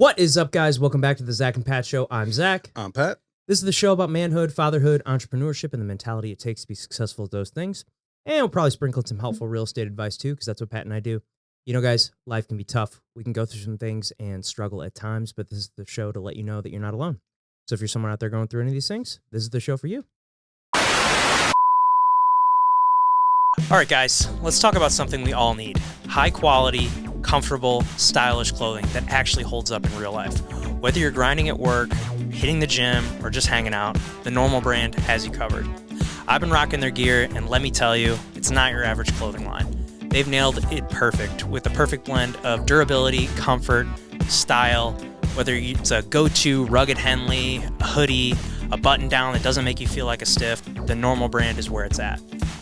What is up, guys? Welcome back to the Zach and Pat Show. I'm Zach. I'm Pat. This is the show about manhood, fatherhood, entrepreneurship, and the mentality it takes to be successful at those things. And we'll probably sprinkle in some helpful real estate advice too, because that's what Pat and I do. You know, guys, life can be tough. We can go through some things and struggle at times, but this is the show to let you know that you're not alone. So if you're someone out there going through any of these things, this is the show for you. All right, guys, let's talk about something we all need. High quality, comfortable, stylish clothing that actually holds up in real life. Whether you're grinding at work, hitting the gym, or just hanging out, the Normal brand has you covered. I've been rocking their gear, and let me tell you, it's not your average clothing line. They've nailed it perfect with the perfect blend of durability, comfort, style, whether it's a go-to rugged Henley, a hoodie, a button-down that doesn't make you feel like a stiff, the Normal brand is where it's at.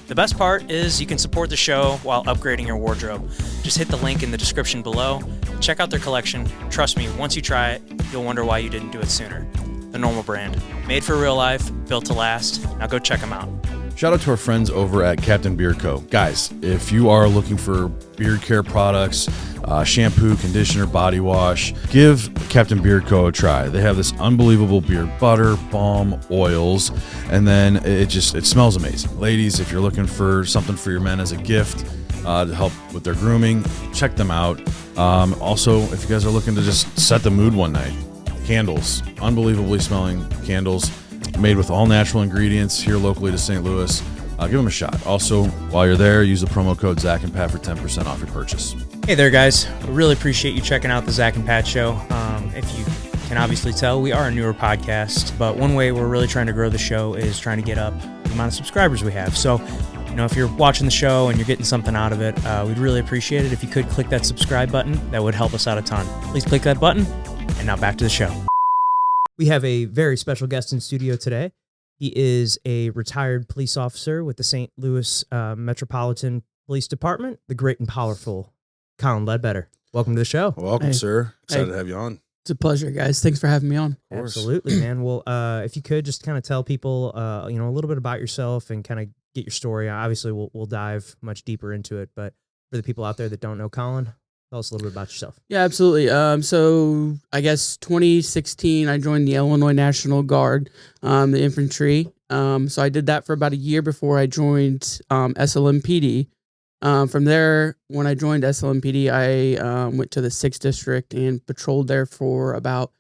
The best part is you can support the show while upgrading your wardrobe. Just hit the link in the description below. Check out their collection. Trust me, once you try it, you'll wonder why you didn't do it sooner. The Normal brand. Made for real life, built to last. Now go check them out. Shout out to our friends over at Captain Beard Co. Guys, if you are looking for beard care products, shampoo, conditioner, body wash, give Captain Beard Co. a try. They have this unbelievable beard butter, balm, oils, and then it smells amazing. Ladies, if you're looking for something for your men as a gift to help with their grooming, check them out. Also, if you guys are looking to just set the mood one night, candles, unbelievably smelling candles, made with all natural ingredients here locally to St. Louis. Give them a shot. Also, while you're there, use the promo code Zach and Pat for 10% off your purchase. Hey there, guys. We really appreciate you checking out the Zach and Pat Show. If you can obviously tell, we are a newer podcast, but one way we're really trying to grow the show is trying to get up the amount of subscribers we have. So, you know, if you're watching the show and you're getting something out of it, we'd really appreciate it if you could click that subscribe button. That would help us out a ton. Please click that button. And now back to the show. We have a very special guest in studio today. He is a retired police officer with the St. Louis Metropolitan Police Department, the great and powerful Collin Ledbetter. Welcome to the show. Welcome, sir. Excited to have you on. It's a pleasure, guys. Thanks for having me on. Absolutely, man. Well, if you could just kind of tell people, a little bit about yourself and kind of get your story. Obviously, we'll dive much deeper into it, but for the people out there that don't know Collin, tell us a little bit about yourself. Yeah, absolutely. So I guess 2016, I joined the Illinois National Guard, the infantry. So I did that for about a year before I joined SLMPD. From there, when I joined SLMPD, I went to the 6th District and patrolled there for about,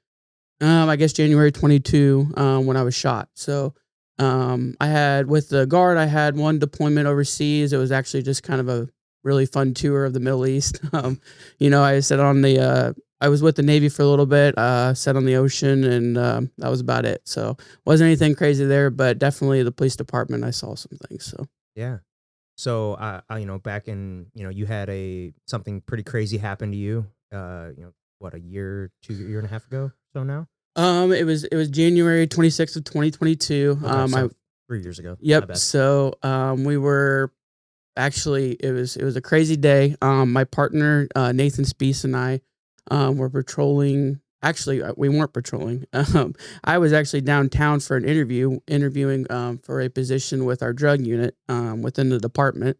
January 22 when I was shot. So with the Guard, I had one deployment overseas. It was actually just kind of a really fun tour of the Middle East. I sat on I was with the Navy for a little bit, sat on the ocean, and that was about it. So wasn't anything crazy there, but definitely the police department, I saw some things. So yeah. So back in, you had something pretty crazy happen to you, what, a year and a half ago? So now? It was January 26th of 2022. Okay, so 3 years ago. Yep. So we were. Actually, it was a crazy day. My partner, Nathan Speece, and I were patrolling. Actually, we weren't patrolling. I was actually downtown for an interviewing for a position with our drug unit within the department.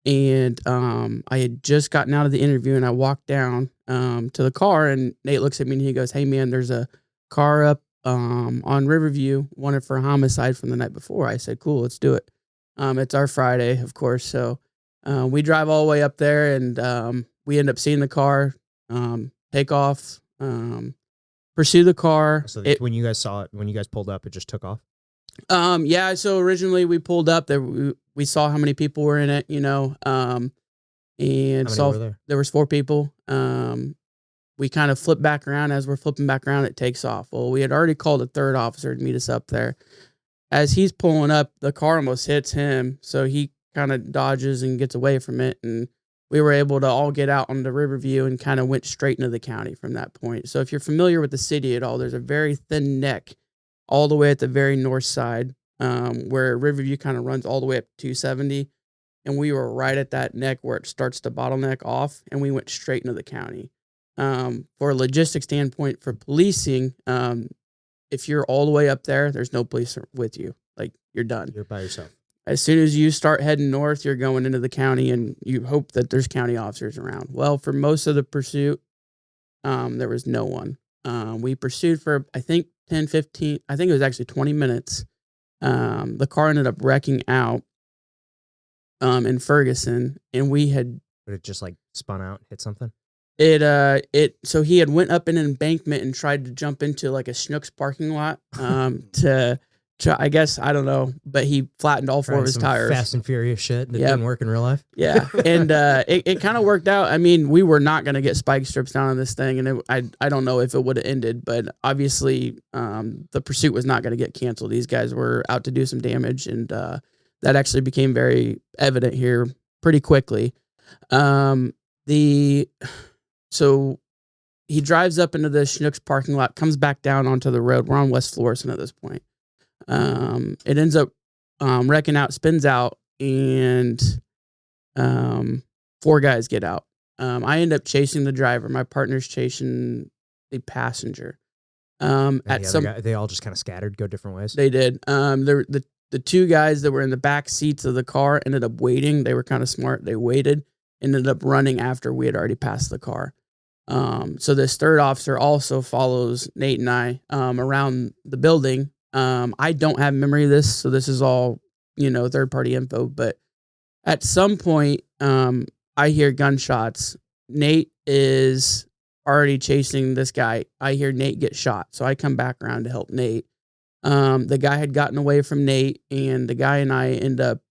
And I had just gotten out of the interview, and I walked down to the car, and Nate looks at me, and he goes, "Hey, man, there's a car up on Riverview, wanted for a homicide from the night before." I said, "Cool, let's do it." It's our Friday, of course. So we drive all the way up there, and we end up seeing the car take off, pursue the car. So when you guys saw it, when you guys pulled up, it just took off? Yeah. So originally we pulled up there. We saw how many people were in it, and saw there was 4 people. We kind of flipped back around. As we're flipping back around, it takes off. Well, we had already called a 3rd officer to meet us up there. As he's pulling up, the car almost hits him, so he kind of dodges and gets away from it, and we were able to all get out on the Riverview and kind of went straight into the county from that point. So if you're familiar with the city at all, there's a very thin neck all the way at the very north side where Riverview kind of runs all the way up to 270, and we were right at that neck where it starts to bottleneck off, and we went straight into the county. For a logistics standpoint, for policing, if you're all the way up there, there's no police with you. Like, you're done. You're by yourself. As soon as you start heading north, you're going into the county, and you hope that there's county officers around. Well, for most of the pursuit, there was no one. We pursued for, I think, 10, 15, I think it was actually 20 minutes. The car ended up wrecking out in Ferguson, and we had But it just like spun out, hit something. so he had went up an embankment and tried to jump into like a Schnucks parking lot to try, I guess, I don't know, but he flattened all four of his Some tires. Fast and Furious shit that Yep. didn't work in real life. Yeah, and it kind of worked out. I mean, we were not going to get spike strips down on this thing, and I don't know if it would have ended, but obviously the pursuit was not going to get canceled. These guys were out to do some damage, and that actually became very evident here pretty quickly. So he drives up into the Schnucks parking lot, comes back down onto the road. We're on West Florissant at this point. It ends up wrecking out, spins out, and 4 guys get out. I end up chasing the driver. My partner's chasing the passenger. And At the some, other guy, they all just kind of scattered, go different ways. they did. The 2 guys that were in the back seats of the car ended up waiting. They were kind of smart. They waited, ended up running after we had already passed the car. So this third officer also follows Nate and I around the building. I don't have memory of this, so this is all, third party info. But at some point, I hear gunshots. Nate is already chasing this guy. I hear Nate get shot, so I come back around to help Nate. The guy had gotten away from Nate, and the guy and I end up,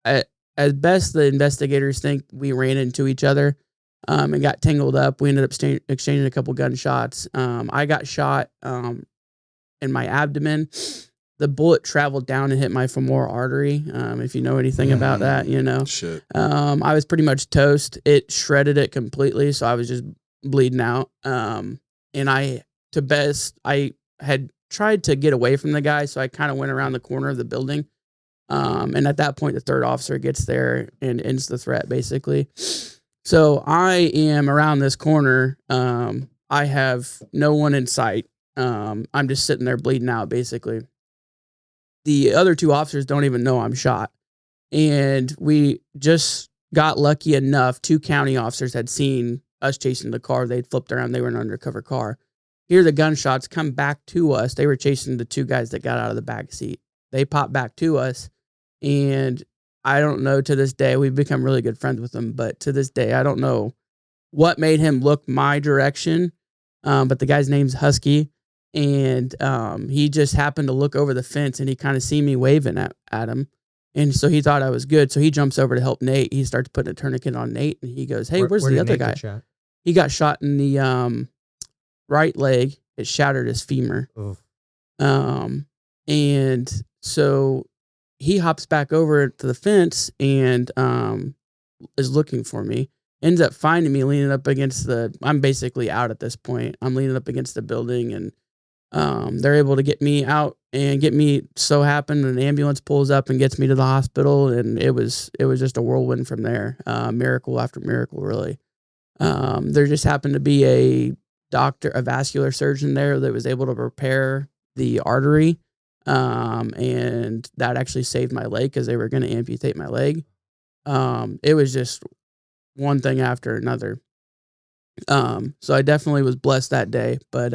as best the investigators think, we ran into each other. And got tangled up. We ended up exchanging a couple gunshots. I got shot in my abdomen. The bullet traveled down and hit my femoral artery. If you know anything about that, Shit. I was pretty much toast. It shredded it completely, so I was just bleeding out. And I had tried to get away from the guy, so I kind of went around the corner of the building. And at that point, the third officer gets there and ends the threat, basically. So I am around this corner. I have no one in sight. I'm just sitting there bleeding out, basically. The other 2 officers don't even know I'm shot. And we just got lucky enough. 2 county officers had seen us chasing the car. They'd flipped around. They were in an undercover car. Hear the gunshots come back to us. They were chasing the 2 guys that got out of the back seat. They popped back to us, and I don't know, to this day, we've become really good friends with him, but to this day, I don't know what made him look my direction. But the guy's name's Husky, and he just happened to look over the fence, and he kind of seen me waving at him. And so he thought I was good. So he jumps over to help Nate. He starts putting a tourniquet on Nate, and he goes, "Hey, where's the other guy?" He got shot in the right leg. It shattered his femur. Oof. And so he hops back over to the fence and is looking for me. Ends up finding me leaning up against I'm basically out at this point. I'm leaning up against the building, and they're able to get me out and get me. So happened an ambulance pulls up and gets me to the hospital, and it was just a whirlwind from there. Miracle after miracle, really. There just happened to be a vascular surgeon there that was able to repair the artery. And that actually saved my leg because they were going to amputate my leg. It was just one thing after another. So I definitely was blessed that day, but,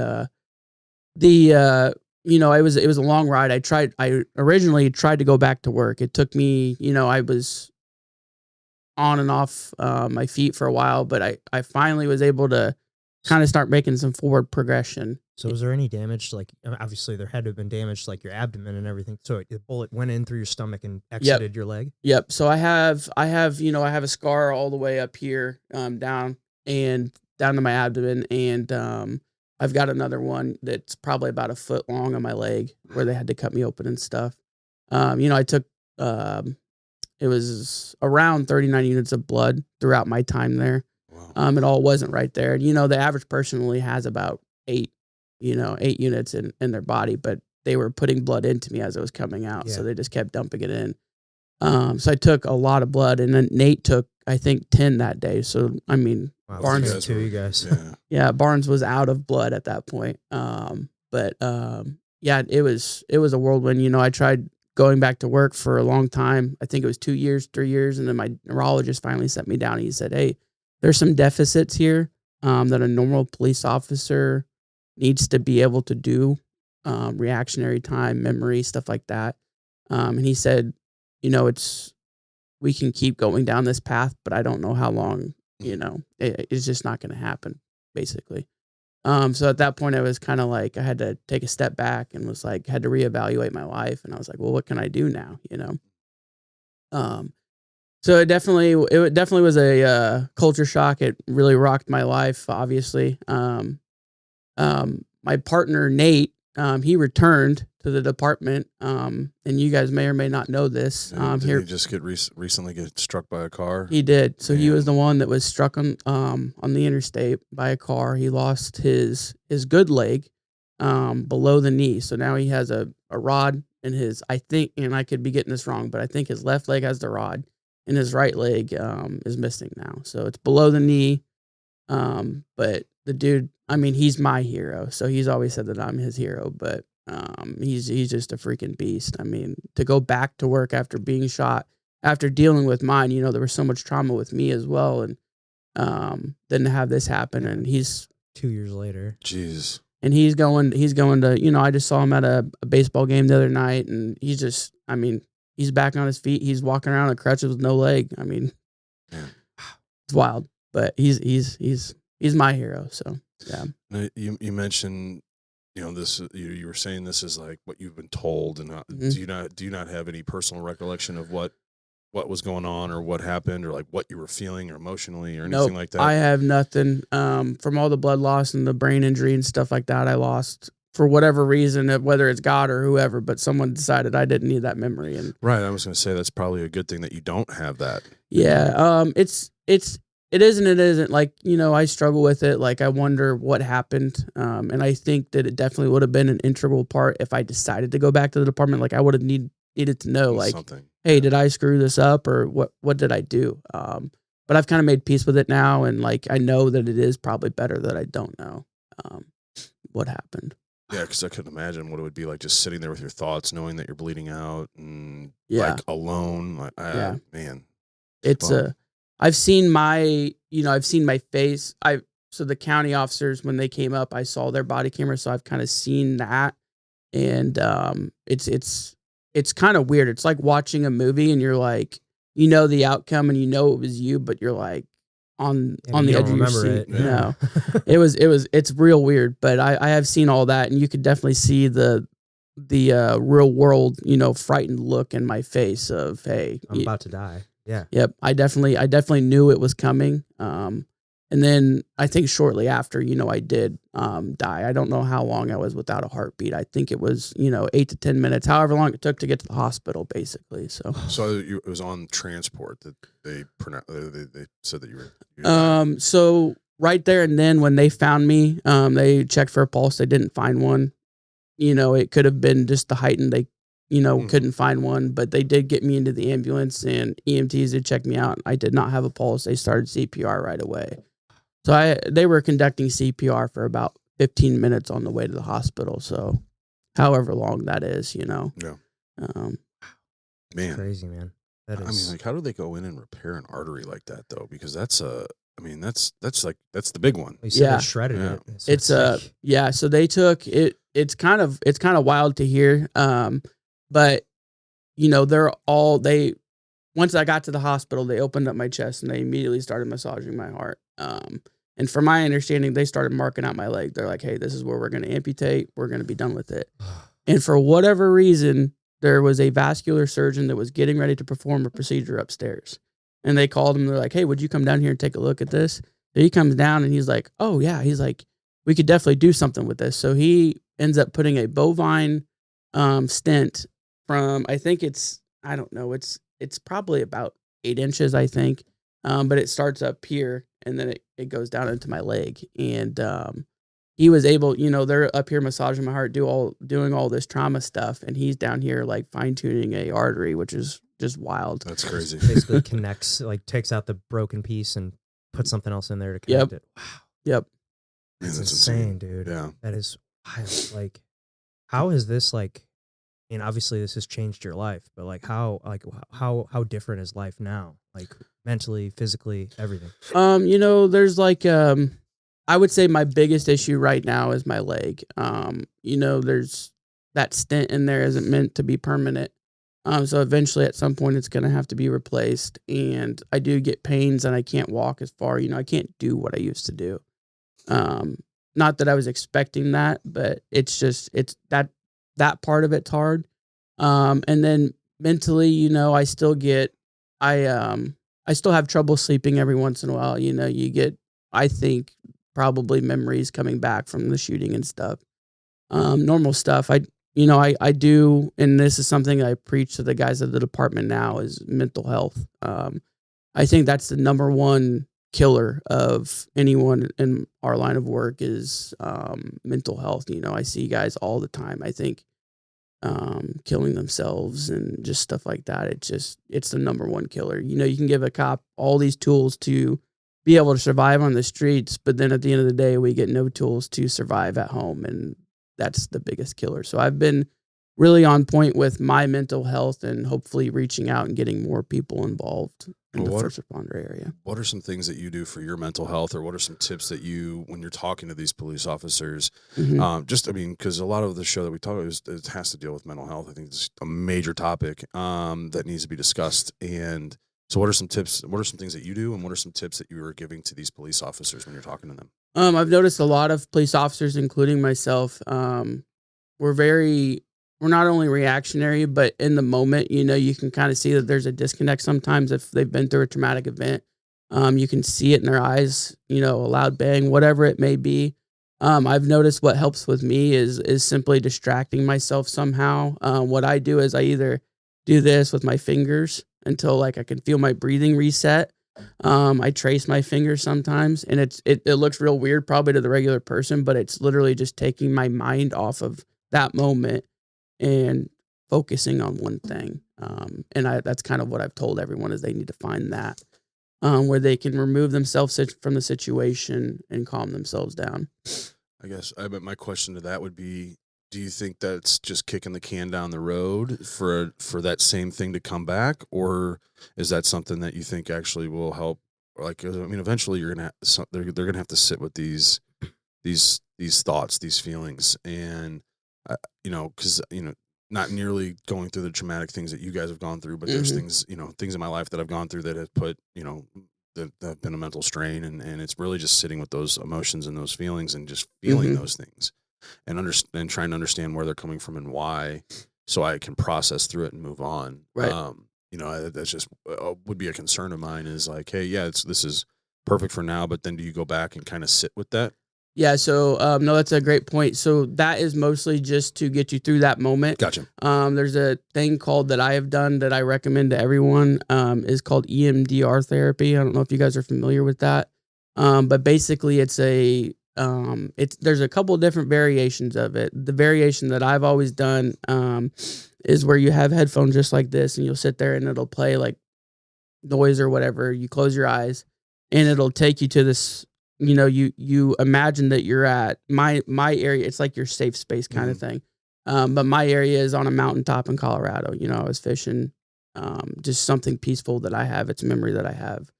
it was a long ride. I originally tried to go back to work. It took me, I was on and off, my feet for a while, but I finally was able to kind of start making some forward progression. So was there any damage? Like, obviously there had to have been damage to like your abdomen and everything. So the bullet went in through your stomach and exited your leg? Yep. So I have a scar all the way up here, down to my abdomen. And, I've got another one that's probably about 1 foot long on my leg where they had to cut me open and stuff. I took, it was around 39 units of blood throughout my time there. Wow. It all wasn't right there. And, the average person only has about 8 units in their body, but they were putting blood into me as it was coming out. Yeah. So they just kept dumping it in. So I took a lot of blood, and then Nate took, I think, 10 that day. So, I mean, wow, Barnes, you guys. Yeah, Barnes was out of blood at that point. But it was a whirlwind. I tried going back to work for a long time. I think it was 2 years, 3 years. And then my neurologist finally set me down. And he said, "Hey, there's some deficits here, that a normal police officer needs to be able to do reactionary time, memory, stuff like that. And he said, we can keep going down this path, but I don't know how long, it's just not going to happen, basically. So at that point, I was kind of like, I had to take a step back and was like, had to reevaluate my life. And I was like, well, what can I do now? So it definitely was a culture shock. It really rocked my life, obviously. My partner, Nate, he returned to the department. And you guys may or may not know this. Did he just recently get struck by a car? He did. So he was the one that was struck on the interstate by a car. He lost his good leg below the knee. So now he has a rod in his, I think, and I could be getting this wrong, but I think his left leg has the rod and his right leg is missing now. So it's below the knee. But the dude, I mean, he's my hero. So he's always said that I'm his hero, but he's just a freaking beast. I mean, to go back to work after being shot, after dealing with mine, there was so much trauma with me as well. And then to have this happen, and he's 2 years later. Jeez. And he's going to, I just saw him at a baseball game the other night, and he's just, I mean, he's back on his feet. He's walking around on crutches with no leg. I mean, it's wild, but he's my hero. So, yeah. Now, you mentioned, this, you were saying this is like what you've been told, and do you not have any personal recollection of what was going on or what happened or like what you were feeling or emotionally or anything like that? I have nothing. From all the blood loss and the brain injury and stuff like that, I lost for whatever reason, whether it's God or whoever, but someone decided I didn't need that memory. And right. I was going to say that's probably a good thing that you don't have that. Yeah. It is and it isn't. Like, I struggle with it. Like, I wonder what happened. And I think that it definitely would have been an integral part if I decided to go back to the department. Like, I would have needed to know, like, something. Hey, did I screw this up or what did I do? But I've kind of made peace with it now. And like, I know that it is probably better that I don't know what happened. Yeah, because I couldn't imagine what it would be like just sitting there with your thoughts, knowing that you're bleeding out and like alone. Like, man, it's I've seen my face. So the county officers, when they came up, I saw their body camera. So I've kind of seen that, and it's kind of weird. It's like watching a movie and you're like, the outcome and it was you, but you're like on the edge of your seat. No, it's real weird, but I have seen all that, and you could definitely see the real world, frightened look in my face of, hey, I'm about to die. Yeah. Yep. I definitely knew it was coming. And then I think shortly after, I did die. I don't know how long I was without a heartbeat. I think it was, 8 to 10 minutes, however long it took to get to the hospital, basically. So it was on transport that they said that you were. So right there and then when they found me, they checked for a pulse. They didn't find one. It could have been just the height, and they couldn't find one, but they did get me into the ambulance, and EMTs did check me out. I did not have a pulse. They started CPR right away. So they were conducting CPR for about 15 minutes on the way to the hospital. So however long that is, Yeah. Man. Crazy, man. That is. I mean, like, how do they go in and repair an artery like that though? Because that's the big one. You said they shredded it. So it's so they took it. It's kind of wild to hear. But once I got to the hospital, they opened up my chest and they immediately started massaging my heart. And from my understanding, they started marking out my leg. They're like, hey, this is where we're going to amputate. We're going to be done with it. And for whatever reason, there was a vascular surgeon that was getting ready to perform a procedure upstairs. And they called him. They're like, hey, would you come down here and take a look at this? So he comes down and he's like, oh, yeah. He's like, we could definitely do something with this. So he ends up putting a bovine stent from, I think it's probably about 8 inches, I think. But it starts up here and then it goes down into my leg. And he was able, they're up here massaging my heart, doing all this trauma stuff. And he's down here like fine tuning a artery, which is just wild. That's crazy. Basically connects, like takes out the broken piece and puts something else in there to connect it. Wow. Yep. That's insane, dude. Yeah. That is wild. Like, how has this, like, I mean, obviously this has changed your life, but like how different is life now? Like mentally, physically, everything. There's like, I would say my biggest issue right now is my leg. There's that stent in there isn't meant to be permanent. So eventually at some point it's going to have to be replaced. And I do get pains and I can't walk as far. I can't do what I used to do. Not that I was expecting that, but it's that part of it's hard. And then mentally, I still have trouble sleeping every once in a while. You get, I think, probably memories coming back from the shooting and stuff. Normal stuff. I do, and this is something I preach to the guys at the department now, is mental health. I think that's the number one killer of anyone in our line of work is mental health. I see guys all the time, I think, killing themselves and just stuff like that. It's the number one killer. You can give a cop all these tools to be able to survive on the streets, but then at the end of the day, we get no tools to survive at home, and that's the biggest killer. So I've been really on point with my mental health and hopefully reaching out and getting more people involved in the first responder area. What are some things that you do for your mental health, or what are some tips that when you're talking to these police officers, because a lot of the show that we talk about it has to deal with mental health. I think it's a major topic that needs to be discussed. And so what are some tips? What are some things that you do, and what are some tips that you are giving to these police officers when you're talking to them? I've noticed a lot of police officers, including myself, we're not only reactionary, but in the moment, you can kind of see that there's a disconnect sometimes if they've been through a traumatic event. You can see it in their eyes, a loud bang, whatever it may be. I've noticed what helps with me is simply distracting myself somehow. What I do is I either do this with my fingers until I can feel my breathing reset. I trace my fingers sometimes, and it looks real weird probably to the regular person, but it's literally just taking my mind off of that moment and focusing on one thing. That's kind of what I've told everyone, is they need to find that where they can remove themselves from the situation and calm themselves down. I guess my question to that would be, do you think that's just kicking the can down the road for that same thing to come back, or is that something that you think actually will help? Eventually they're gonna have to sit with these thoughts, these feelings, and because not nearly going through the traumatic things that you guys have gone through, but there's things in my life that I've gone through that have put that have been a mental strain, and it's really just sitting with those emotions and those feelings and just feeling those things. And trying to understand where they're coming from and why, so I can process through it and move on. Right. That's just would be a concern of mine, is like, hey, yeah, this is perfect for now, but then do you go back and kind of sit with that? Yeah. So, no, that's a great point. So that is mostly just to get you through that moment. Gotcha. There's a thing that I have done that I recommend to everyone, is called EMDR therapy. I don't know if you guys are familiar with that. But basically there's a couple of different variations of it. The variation that I've always done is where you have headphones just like this, and you'll sit there and it'll play like noise or whatever. You close your eyes and it'll take you to this, you imagine that you're at my area. It's like your safe space kind of thing. But my area is on a mountaintop in Colorado. I was fishing, just something peaceful that I have. It's a memory that I have.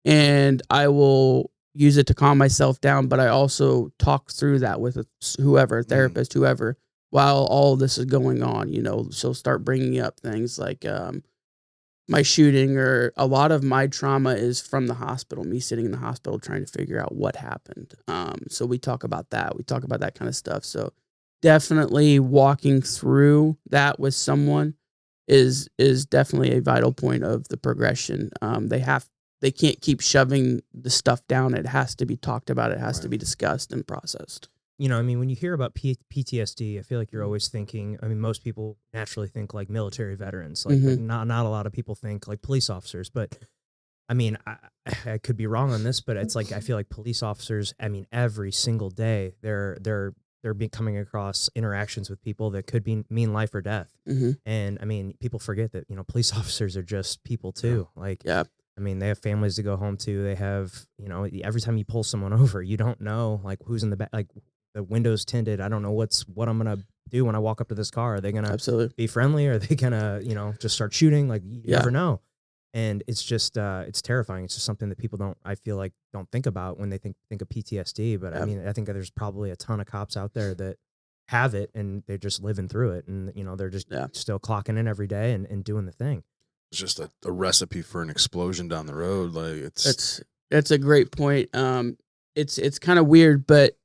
And I will use it to calm myself down, but I also talk through that with whoever, therapist, whoever, while all of this is going on. She'll start bringing up things like my shooting, or a lot of my trauma is from the hospital, me sitting in the hospital trying to figure out what happened. So we talk about that. We talk about that kind of stuff. So definitely walking through that with someone is definitely a vital point of the progression. They can't keep shoving the stuff down. It has to be talked about. It has to be discussed and processed. When you hear about PTSD, I feel like you're always thinking, most people naturally think like military veterans, but not a lot of people think like police officers. But I could be wrong on this, but it's like, I feel like police officers, every single day they're coming across interactions with people that could mean life or death. And people forget that, police officers are just people too. They have families to go home to. They have, every time you pull someone over, you don't know like who's in the back, like the window's tinted. I don't know what I'm going to do when I walk up to this car. Are they going to be friendly? Or are they going to, just start shooting? Like you never know. And it's just it's terrifying. It's just something that people don't think about when they think of PTSD. But I mean, I think there's probably a ton of cops out there that have it and they're just living through it, and they're just still clocking in every day and doing the thing. It's just a recipe for an explosion down the road. Like that's a great point. It's kind of weird, but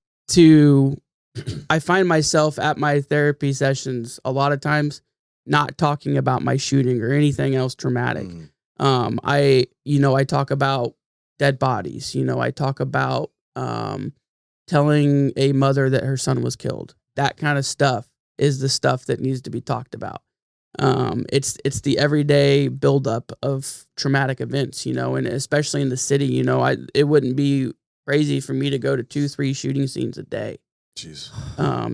I find myself at my therapy sessions a lot of times not talking about my shooting or anything else traumatic. I talk about dead bodies. I talk about telling a mother that her son was killed. That kind of stuff is the stuff that needs to be talked about. It's the everyday buildup of traumatic events, and especially in the city, it wouldn't be crazy for me to go to 2-3 shooting scenes a day. Jeez.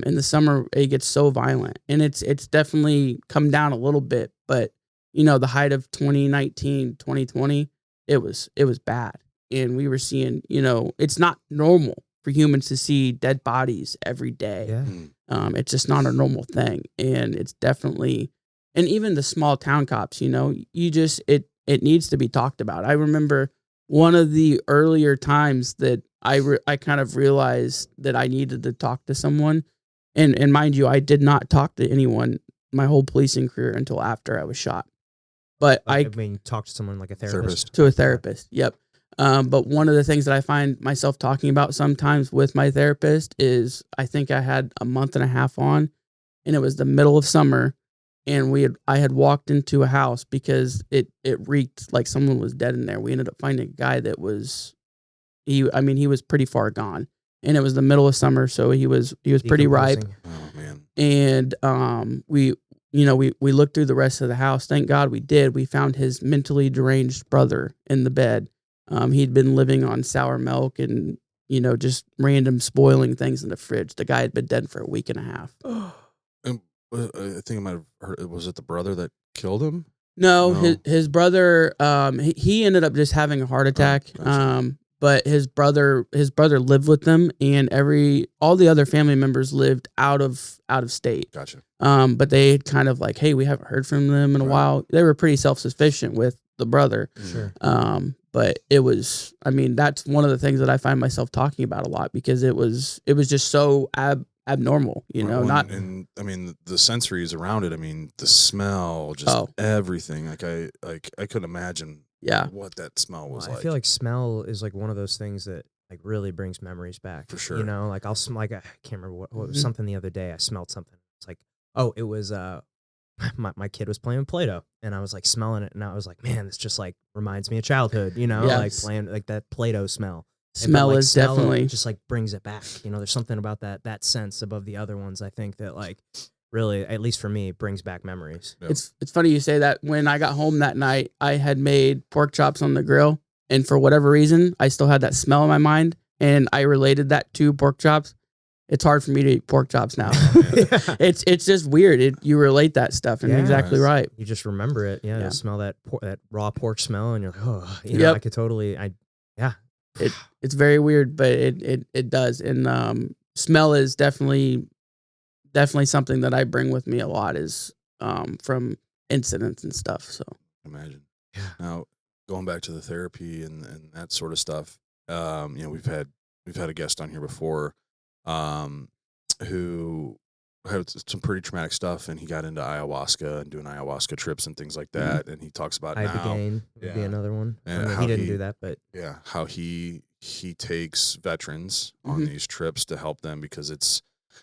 In the summer it gets so violent, and it's definitely come down a little bit, but the height of 2019, 2020, it was bad. And we were seeing, it's not normal for humans to see dead bodies every day. Yeah. It's just not a normal thing. And it's definitely, and even the small town cops, it needs to be talked about. I remember one of the earlier times that I kind of realized that I needed to talk to someone. And mind you, I did not talk to anyone my whole policing career until after I was shot. But I mean, talk to someone like a therapist. To a therapist, yep. But one of the things that I find myself talking about sometimes with my therapist is I think I had a month and a half on, and it was the middle of summer, and I had walked into a house because it reeked like someone was dead in there. We ended up finding a guy that was he was pretty far gone, and it was the middle of summer, so he was pretty ripe. Oh man. And we looked through the rest of the house. Thank God we did. We found his mentally deranged brother in the bed. He'd been living on sour milk and, just random spoiling things in the fridge. The guy had been dead for a week and a half. And I think I might have heard, was it the brother that killed him? No. His brother, he ended up just having a heart attack. Oh, gotcha. But his brother lived with them, and all the other family members lived out of state. Gotcha. But they had kind of like, hey, we haven't heard from them in a while. They were pretty self-sufficient with the brother. Sure. But it was, that's one of the things that I find myself talking about a lot, because it was just so abnormal, and the sensories around it. The smell, just everything. I couldn't imagine. Yeah. What that smell was like. I feel like smell is like one of those things that like really brings memories back. For sure. Like I'll smell, like I can't remember what was something the other day. I smelled something. It's like, oh, it was my kid was playing with Play-Doh, and I was like smelling it, and I was like, man, this just like reminds me of childhood, like playing like that Play-Doh smell. Smell is definitely just like brings it back. There's something about that sense above the other ones. I think that like really, at least for me, brings back memories. Yep. It's funny you say that. When I got home that night, I had made pork chops on the grill, and for whatever reason, I still had that smell in my mind, and I related that to pork chops. It's hard for me to eat pork chops now. It's just weird. You relate that stuff, and exactly right. You just remember it. Yeah. You smell that raw pork smell, and you're like, oh, I could totally. It's very weird, but it does. And smell is definitely something that I bring with me a lot, is from incidents and stuff. So imagine. Yeah. Now going back to the therapy and that sort of stuff, we've had a guest on here before, who had some pretty traumatic stuff, and he got into ayahuasca and doing ayahuasca trips and things like that. Mm-hmm. And he talks about Ibogaine would be another one. And he didn't do that, but how he takes veterans on these trips to help them, because it's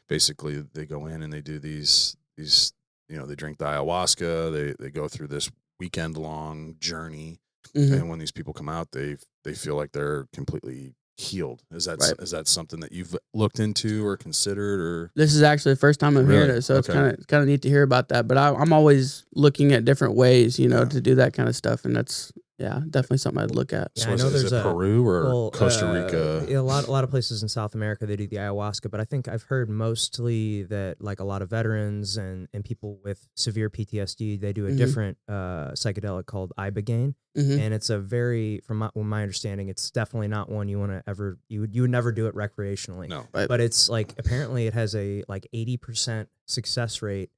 basically they go in and they do these they drink the ayahuasca, they go through this weekend long journey, and when these people come out, they feel like they're completely healed. Is that something that you've looked into or considered? Or this is actually the first time I'm hearing it, so it's kind of neat to hear about that. But I'm always looking at different ways, to do that kind of stuff, and that's definitely something I'd look at. Yeah, I know there's Peru or Costa Rica. A lot of places in South America they do the ayahuasca, but I think I've heard mostly that like a lot of veterans and people with severe PTSD, they do a different psychedelic called Ibogaine, and it's a very, from my understanding, it's definitely not one you want to ever you would never do it recreationally. No, but it's like apparently it has a like 80% success rate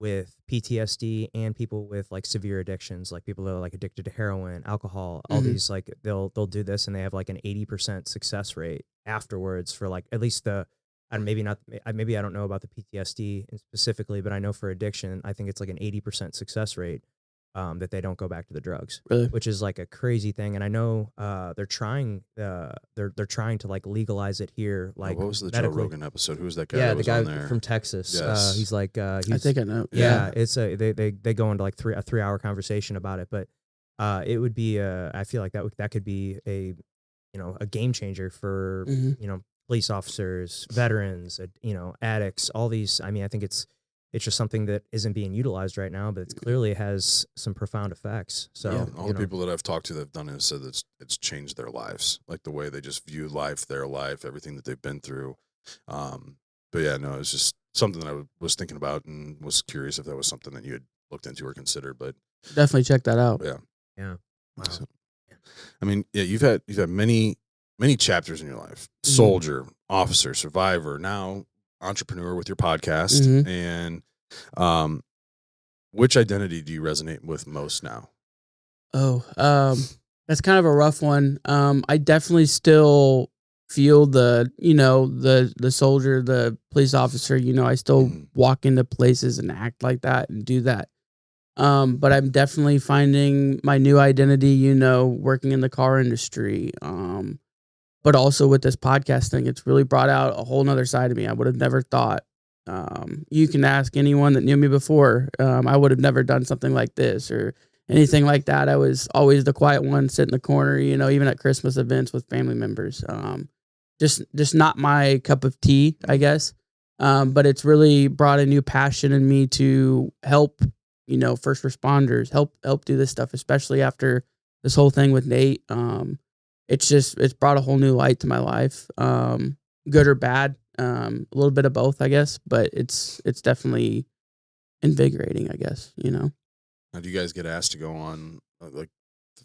with PTSD and people with like severe addictions, like people that are like addicted to heroin, alcohol, all these, like they'll do this and they have like an 80% success rate afterwards for like at least and maybe not, maybe I don't know about the PTSD specifically, but I know for addiction, I think it's like an 80% success rate that they don't go back to the drugs, Really? which is like a crazy thing. And I know they're trying to like legalize it here. Like, what was the medically. Joe Rogan episode? Who was that guy? Yeah, that the was guy on there? from Texas. Yes. He's like, I think I know. yeah, it's they go into like a 3-hour conversation about it, but it would be I feel like that could be a game changer for police officers, veterans, addicts, all these. I mean, I think it's just something that isn't being utilized right now, but it clearly has some profound effects. So all the people that I've talked to that have done it said that it's changed their lives, like the way they just view life, their life, everything that they've been through. But yeah, no, it's just something that I was thinking about and was curious if that was something that you had looked into or considered. But Definitely check that out. yeah. Wow. So, I mean, yeah, you've had many chapters in your life: soldier, officer, survivor, now entrepreneur with your podcast. And which identity do you resonate with most now? That's kind of a rough one. I definitely still feel the soldier, the police officer. I still walk into places and act like that and do that. But I'm definitely finding my new identity, working in the car industry. But also with this podcast thing, it's really brought out a whole nother side of me. I would have never thought. You can ask anyone that knew me before. I would have never done something like this or anything like that. I was always the quiet one, sit in the corner, even at Christmas events with family members. Just not my cup of tea, I guess. But it's really brought a new passion in me to help, first responders, help do this stuff, especially after this whole thing with Nate. It's brought a whole new light to my life, good or bad, a little bit of both, I guess, but it's definitely invigorating, I guess, Now, do you guys get asked to go on, like,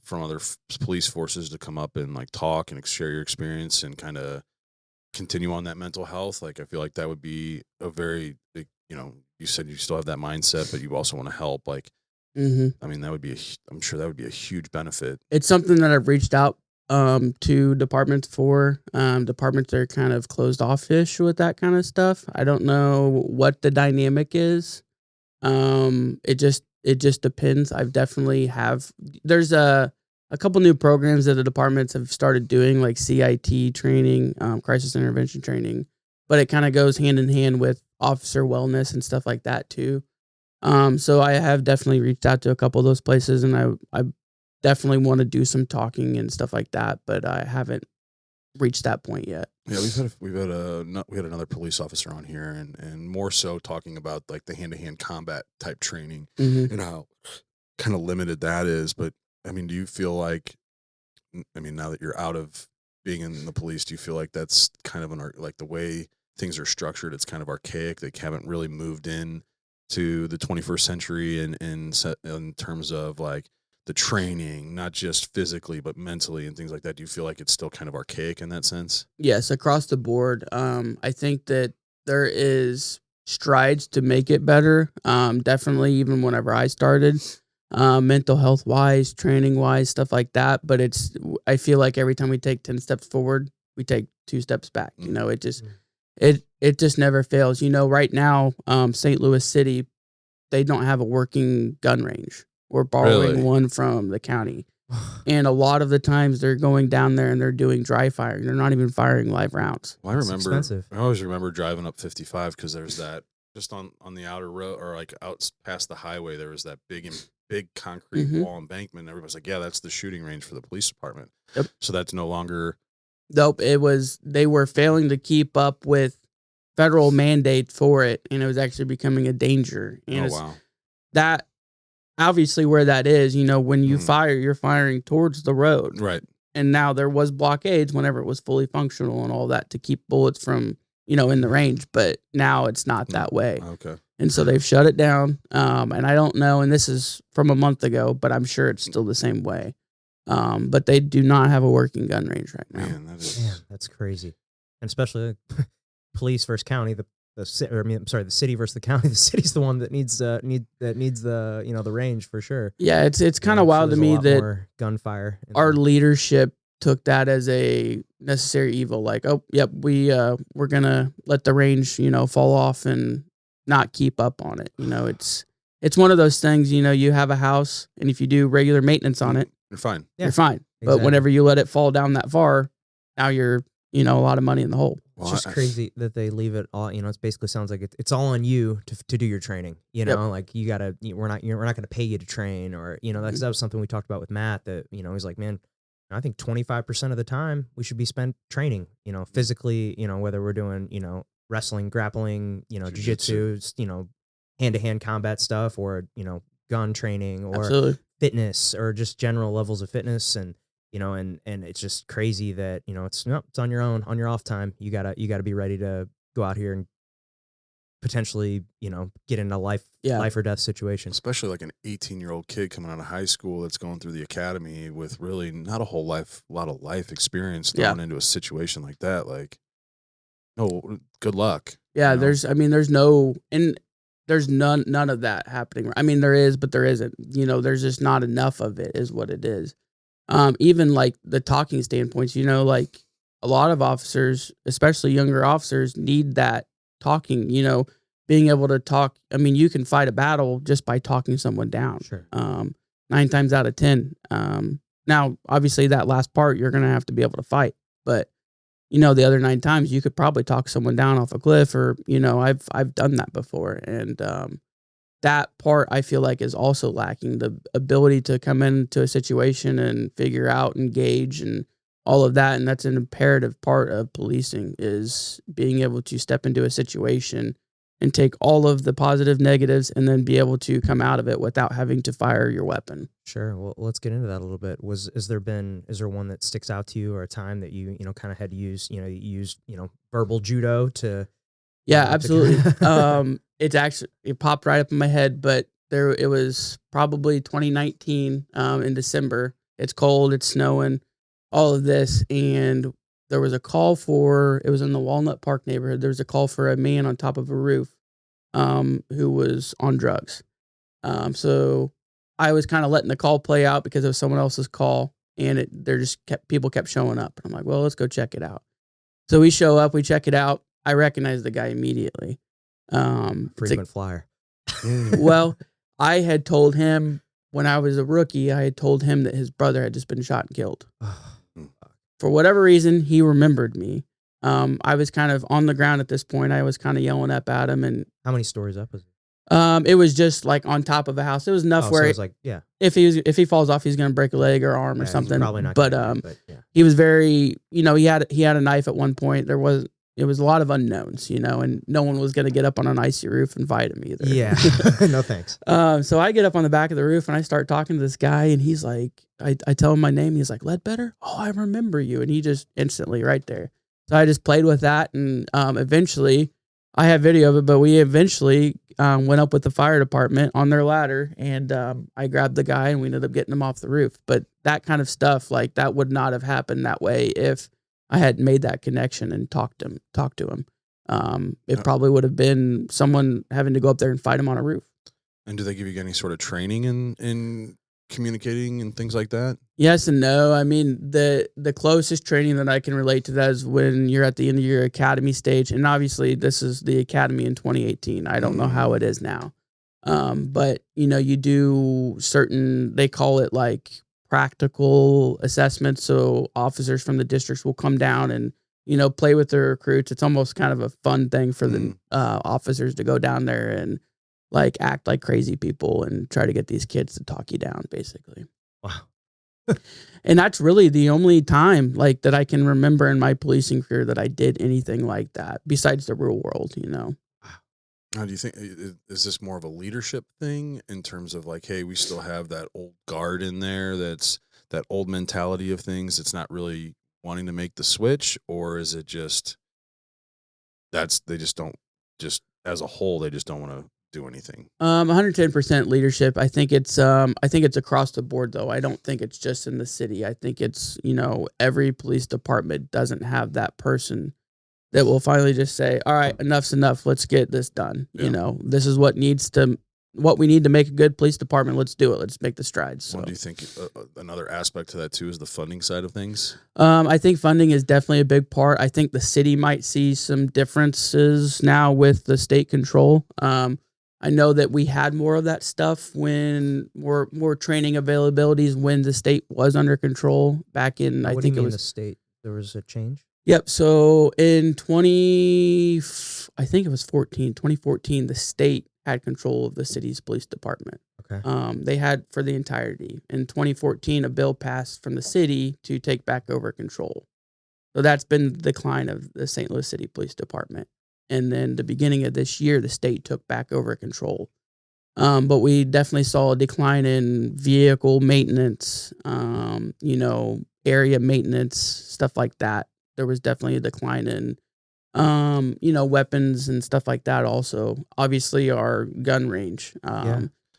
from other police forces to come up and, like, talk and share your experience and kind of continue on that mental health? Like, I feel like that would be a very big, you said you still have that mindset, but you also want to help. Like, I mean, I'm sure that would be a huge benefit. It's something that I've reached out to departments for. Departments are kind of closed off-ish with that kind of stuff. I don't know what the dynamic is. It just depends. I've definitely there's a couple new programs that the departments have started doing, like CIT training, crisis intervention training, but it kind of goes hand in hand with officer wellness and stuff like that too. So I have definitely reached out to a couple of those places, and I definitely want to do some talking and stuff like that, but I haven't reached that point yet. Yeah, we had another police officer on here, and more so talking about like the hand-to-hand combat type training and how kind of limited that is. But I mean, do you feel like, now that you're out of being in the police, do you feel like that's kind of like the way things are structured, it's kind of archaic? They haven't really moved in to the 21st century in terms of like the training, not just physically, but mentally and things like that. Do you feel like it's still kind of archaic in that sense? Yes, across the board. I think that there is strides to make it better. Definitely, even whenever I started, mental health wise, training wise, stuff like that. But I feel like every time we take 10 steps forward, we take 2 steps back. It just never fails. Right now, St. Louis City, they don't have a working gun range. We're borrowing one from the county. And a lot of the times they're going down there and they're doing dry firing. They're not even firing live rounds. Well, I always remember driving up 55 because there's that just on the outer road, or like out past the highway, there was that big concrete wall embankment. Everybody's like, yeah, that's the shooting range for the police department. Yep. So that's no longer. Nope. They were failing to keep up with federal mandate for it, and it was actually becoming a danger. And wow. That obviously where that is, when you fire, you're firing towards the road. Right. And now there was blockades whenever it was fully functional and all that to keep bullets from, in the range. But now it's not that way. Okay. And so they've shut it down. And I don't know, and this is from a month ago, but I'm sure it's still the same way. But they do not have a working gun range right now. Man, that's crazy. And especially police versus county, the the city versus the county. The city's the one that needs the the range for sure. Yeah, it's kind of wild to me that more gunfire. Our leadership took that as a necessary evil. Like, oh, yep, we're gonna let the range, fall off and not keep up on it. It's one of those things. You have a house, and if you do regular maintenance on it, you're fine. You're fine. But Exactly. whenever you let it fall down that far, now you're a lot of money in the hole. It's just crazy that they leave it all. It basically sounds like it's all on you to do your training. Like you gotta. We're not gonna pay you to train, or that was something we talked about with Matt. That he's like, man, I think 25% of the time we should be spent training. Physically. Whether we're doing wrestling, grappling, jiu-jitsu, hand-to-hand combat stuff, or gun training, or Absolutely. fitness, or just general levels of fitness. And and it's just crazy that it's on your own, on your off time. You gotta be ready to go out here and potentially get in a life or death situation. Especially like an 18-year-old kid coming out of high school that's going through the academy with really not a lot of life experience thrown into a situation like that. Like, no, good luck. Yeah, there's none of that happening. I mean, there is, but there isn't. There's just not enough of it, is what it is. Even like the talking standpoints, like a lot of officers, especially younger officers, need that talking, being able to talk. I mean, you can fight a battle just by talking someone down. Sure. 9 times out of 10. Now, obviously, that last part, you're going to have to be able to fight. But, the other 9 times, you could probably talk someone down off a cliff, or, I've done that before. And that part, I feel like, is also lacking. The ability to come into a situation and figure out, engage, and all of that. And that's an imperative part of policing, is being able to step into a situation and take all of the positive, negatives, and then be able to come out of it without having to fire your weapon. Sure. Well, let's get into that a little bit. Is there one that sticks out to you, or a time that you kind of had to use, you used, verbal judo to? Yeah, absolutely. It popped right up in my head, but it was probably 2019 in December. It's cold, it's snowing, all of this, and there was a call it was in the Walnut Park neighborhood. There was a call for a man on top of a roof who was on drugs. So I was kind of letting the call play out because it was someone else's call, and people kept showing up. And I'm like, well, let's go check it out. So we show up, we check it out. I recognize the guy immediately. Frequent flyer. Well, I had told him when I was a rookie, I had told him that his brother had just been shot and killed. For whatever reason, he remembered me. I was kind of on the ground at this point. I was kind of yelling up at him. And how many stories up was it? It was just like on top of a house. It was enough where so it was like, yeah, if he falls off, he's going to break a leg or arm or something. Probably not. But he was very, he had a knife at one point. It was a lot of unknowns, and no one was going to get up on an icy roof and fight him either. Yeah. No thanks. So I get up on the back of the roof and I start talking to this guy, and he's like, I tell him my name. He's like, Ledbetter? Oh, I remember you. And he just instantly right there. So I just played with that. And eventually, I have video of it, but we eventually went up with the fire department on their ladder, and I grabbed the guy and we ended up getting him off the roof. But that kind of stuff, like that would not have happened that way if I had made that connection and talked to him. It probably would have been someone having to go up there and fight him on a roof. And do they give you any sort of training in communicating and things like that? Yes and no. I mean, the closest training that I can relate to that is when you're at the end of your academy stage. And obviously this is the academy in 2018. I don't know how it is now. But you do certain, they call it like practical assessments. So officers from the districts will come down and, play with their recruits. It's almost kind of a fun thing for the officers to go down there and like act like crazy people and try to get these kids to talk you down, basically. Wow. And that's really the only time like that I can remember in my policing career that I did anything like that besides the real world, Now, do you think, is this more of a leadership thing in terms of like, hey, we still have that old guard in there, that's that old mentality of things, it's not really wanting to make the switch? Or is it just, they just don't, just as a whole, they just don't want to do anything? 110% leadership. I think it's across the board though. I don't think it's just in the city. I think it's, every police department doesn't have that person that will finally just say, all right, enough's enough. Let's get this done. Yeah. You know, this is what we need to make a good police department. Let's do it. Let's make the strides. So. Well, do you think another aspect to that too is the funding side of things? I think funding is definitely a big part. I think the city might see some differences now with the state control. I know that we had more of that stuff when more training availabilities when the state was under control back in, What I do think you it mean was the state. There was a change. Yep. So in 2014, the state had control of the city's police department. Okay. They had for the entirety. In 2014, a bill passed from the city to take back over control. So that's been the decline of the St. Louis City Police Department. And then the beginning of this year, the state took back over control. But we definitely saw a decline in vehicle maintenance, area maintenance, stuff like that. There was definitely a decline in, weapons and stuff like that also. Obviously, our gun range.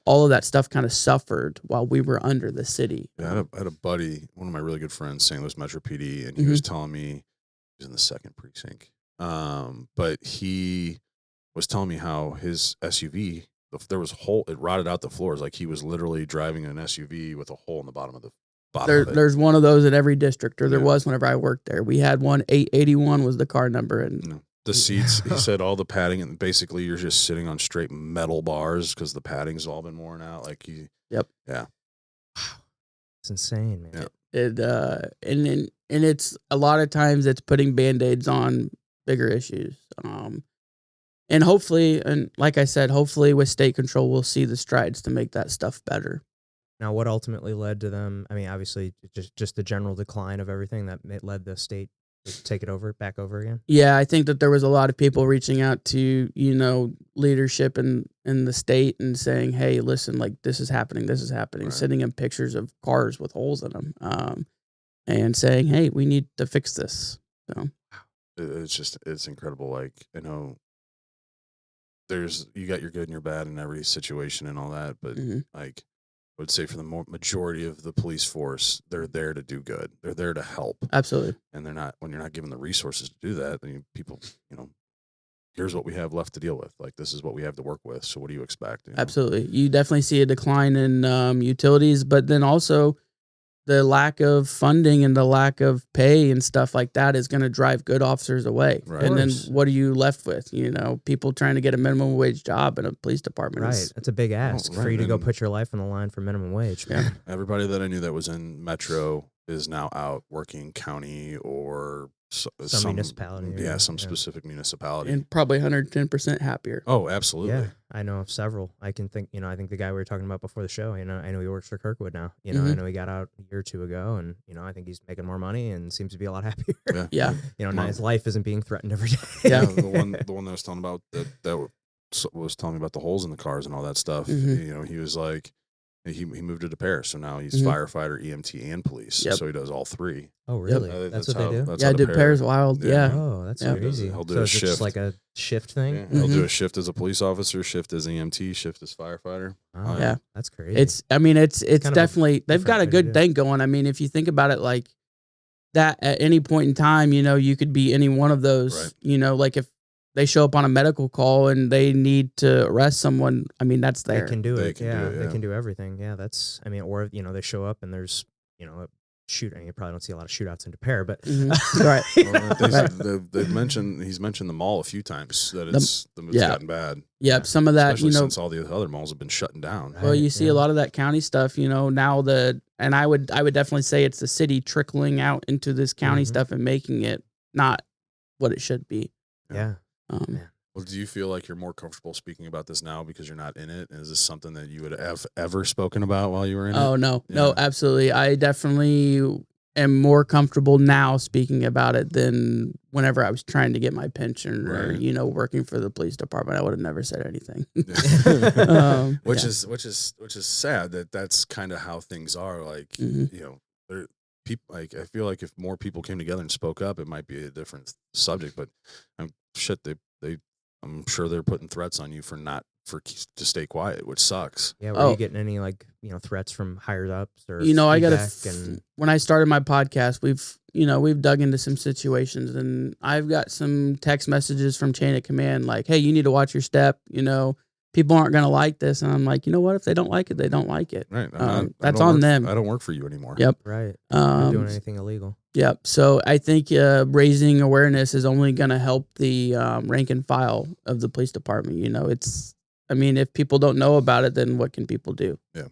All of that stuff kind of suffered while we were under the city. Yeah, I had a buddy, one of my really good friends, St. Louis Metro PD, and he was telling me he was in the 2nd precinct. But he was telling me how his SUV, there was a hole, it rotted out the floors. Like he was literally driving an SUV with a hole in the bottom of the bottom of it. There's one of those in every district, or there was whenever I worked there. We had one, 881 was the car number. And the seats, he said all the padding, and basically you're just sitting on straight metal bars because the padding's all been worn out. Like Yep. Yeah. It's insane, man. Yeah. And it's a lot of times it's putting Band-Aids on bigger issues. And hopefully, and like I said, hopefully with state control, we'll see the strides to make that stuff better. Now, what ultimately led to them? I mean, obviously, just the general decline of everything that led the state to take it back over again. Yeah, I think that there was a lot of people reaching out to, leadership in the state and saying, hey, listen, like this is happening, Right. sending them pictures of cars with holes in them, and saying, hey, we need to fix this. So It's incredible. Like, you got your good and your bad in every situation and all that, but like I would say for the majority of the police force, they're there to do good. They're there to help. Absolutely. And when you're not given the resources to do that, then people, here's what we have left to deal with. Like, this is what we have to work with. So what do you expect? Absolutely. You definitely see a decline in utilities, but then also the lack of funding and the lack of pay and stuff like that is going to drive good officers away. Right. And then what are you left with? People trying to get a minimum wage job in a police department. Right. That's a big ask for you to go put your life on the line for minimum wage. Yeah. Everybody that I knew that was in Metro is now out working county or some municipality. Some specific municipality. And probably 110% happier. Oh, absolutely. Yeah, I know of several. I can think, I think the guy we were talking about before the show, I know he works for Kirkwood now. I know he got out a year or two ago, and, I think he's making more money and seems to be a lot happier. Yeah. Yeah. His life isn't being threatened every day. Yeah. The one that I was telling about that was telling me about the holes in the cars and all that stuff. He was like, he moved to Paris, so now he's firefighter, EMT, and police. Yep. So he does all three. Oh, really? That's what they do? That's Yeah, how Dude, Paris Wild. Yeah. Oh, that's Yeah. crazy. He'll do so a is it shift. just like a shift thing? Yeah, he'll do a shift as a police officer, shift as EMT, shift as firefighter. Oh, Yeah. That's crazy. It's kind of definitely, they've got a different way to do good it. thing going. I mean, if you think about it like that at any point in time, you could be any one of those, like if they show up on a medical call and they need to arrest someone, I mean, that's there. They can do They it. can do it, They yeah. can do everything. Yeah, that's, or, they show up and there's, a shooting. You probably don't see a lot of shootouts in Paris, but Right. He's mentioned the mall a few times that it's gotten bad. Yep. Some of that, Especially since all the other malls have been shutting down. well, you see a lot of that county stuff, now and I would definitely say it's the city trickling out into this county stuff and making it not what it should be. yeah. Well, do you feel like you're more comfortable speaking about this now because you're not in it? Is this something that you would have ever spoken about while you were in it? Oh, no, Yeah. no, absolutely. I definitely am more comfortable now speaking about it than whenever I was trying to get my pension or, Right. working for the police department. I would have never said anything. Which Yeah. is sad that's kind of how things are. Like, people, like, I feel like if more people came together and spoke up, it might be a different subject, but I'm sure they're putting threats on you for not to stay quiet, which sucks. Yeah, were you getting any like, threats from higher ups or I got and when I started my podcast, we've dug into some situations, and I've got some text messages from chain of command like, hey, you need to watch your step, people aren't going to like this. And I'm like, you know what? If they don't like it, they don't like it. Right. That's on them. I don't work for you anymore. Yep. right. Not doing anything illegal. Yep. So I think raising awareness is only going to help the rank and file of the police department. If people don't know about it, then what can people do? Yeah.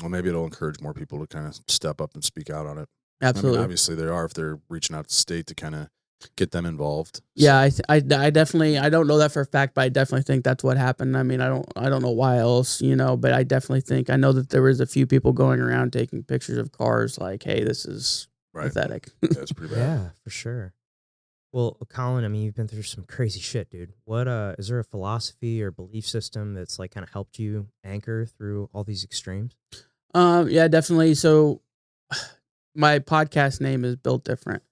Well, maybe it'll encourage more people to kind of step up and speak out on it. Absolutely. Obviously they are, if they're reaching out to the state to kind of get them involved. Yeah, I definitely, I don't know that for a fact, but I definitely think that's what happened. I don't know why else, but I definitely think, I know that there was a few people going around taking pictures of cars like, hey, this is pathetic. Yeah, it's pretty bad. Yeah, for sure. Well, Colin, you've been through some crazy shit, dude. What is there a philosophy or belief system that's like kind of helped you anchor through all these extremes? Yeah, definitely. So my podcast name is Built Different.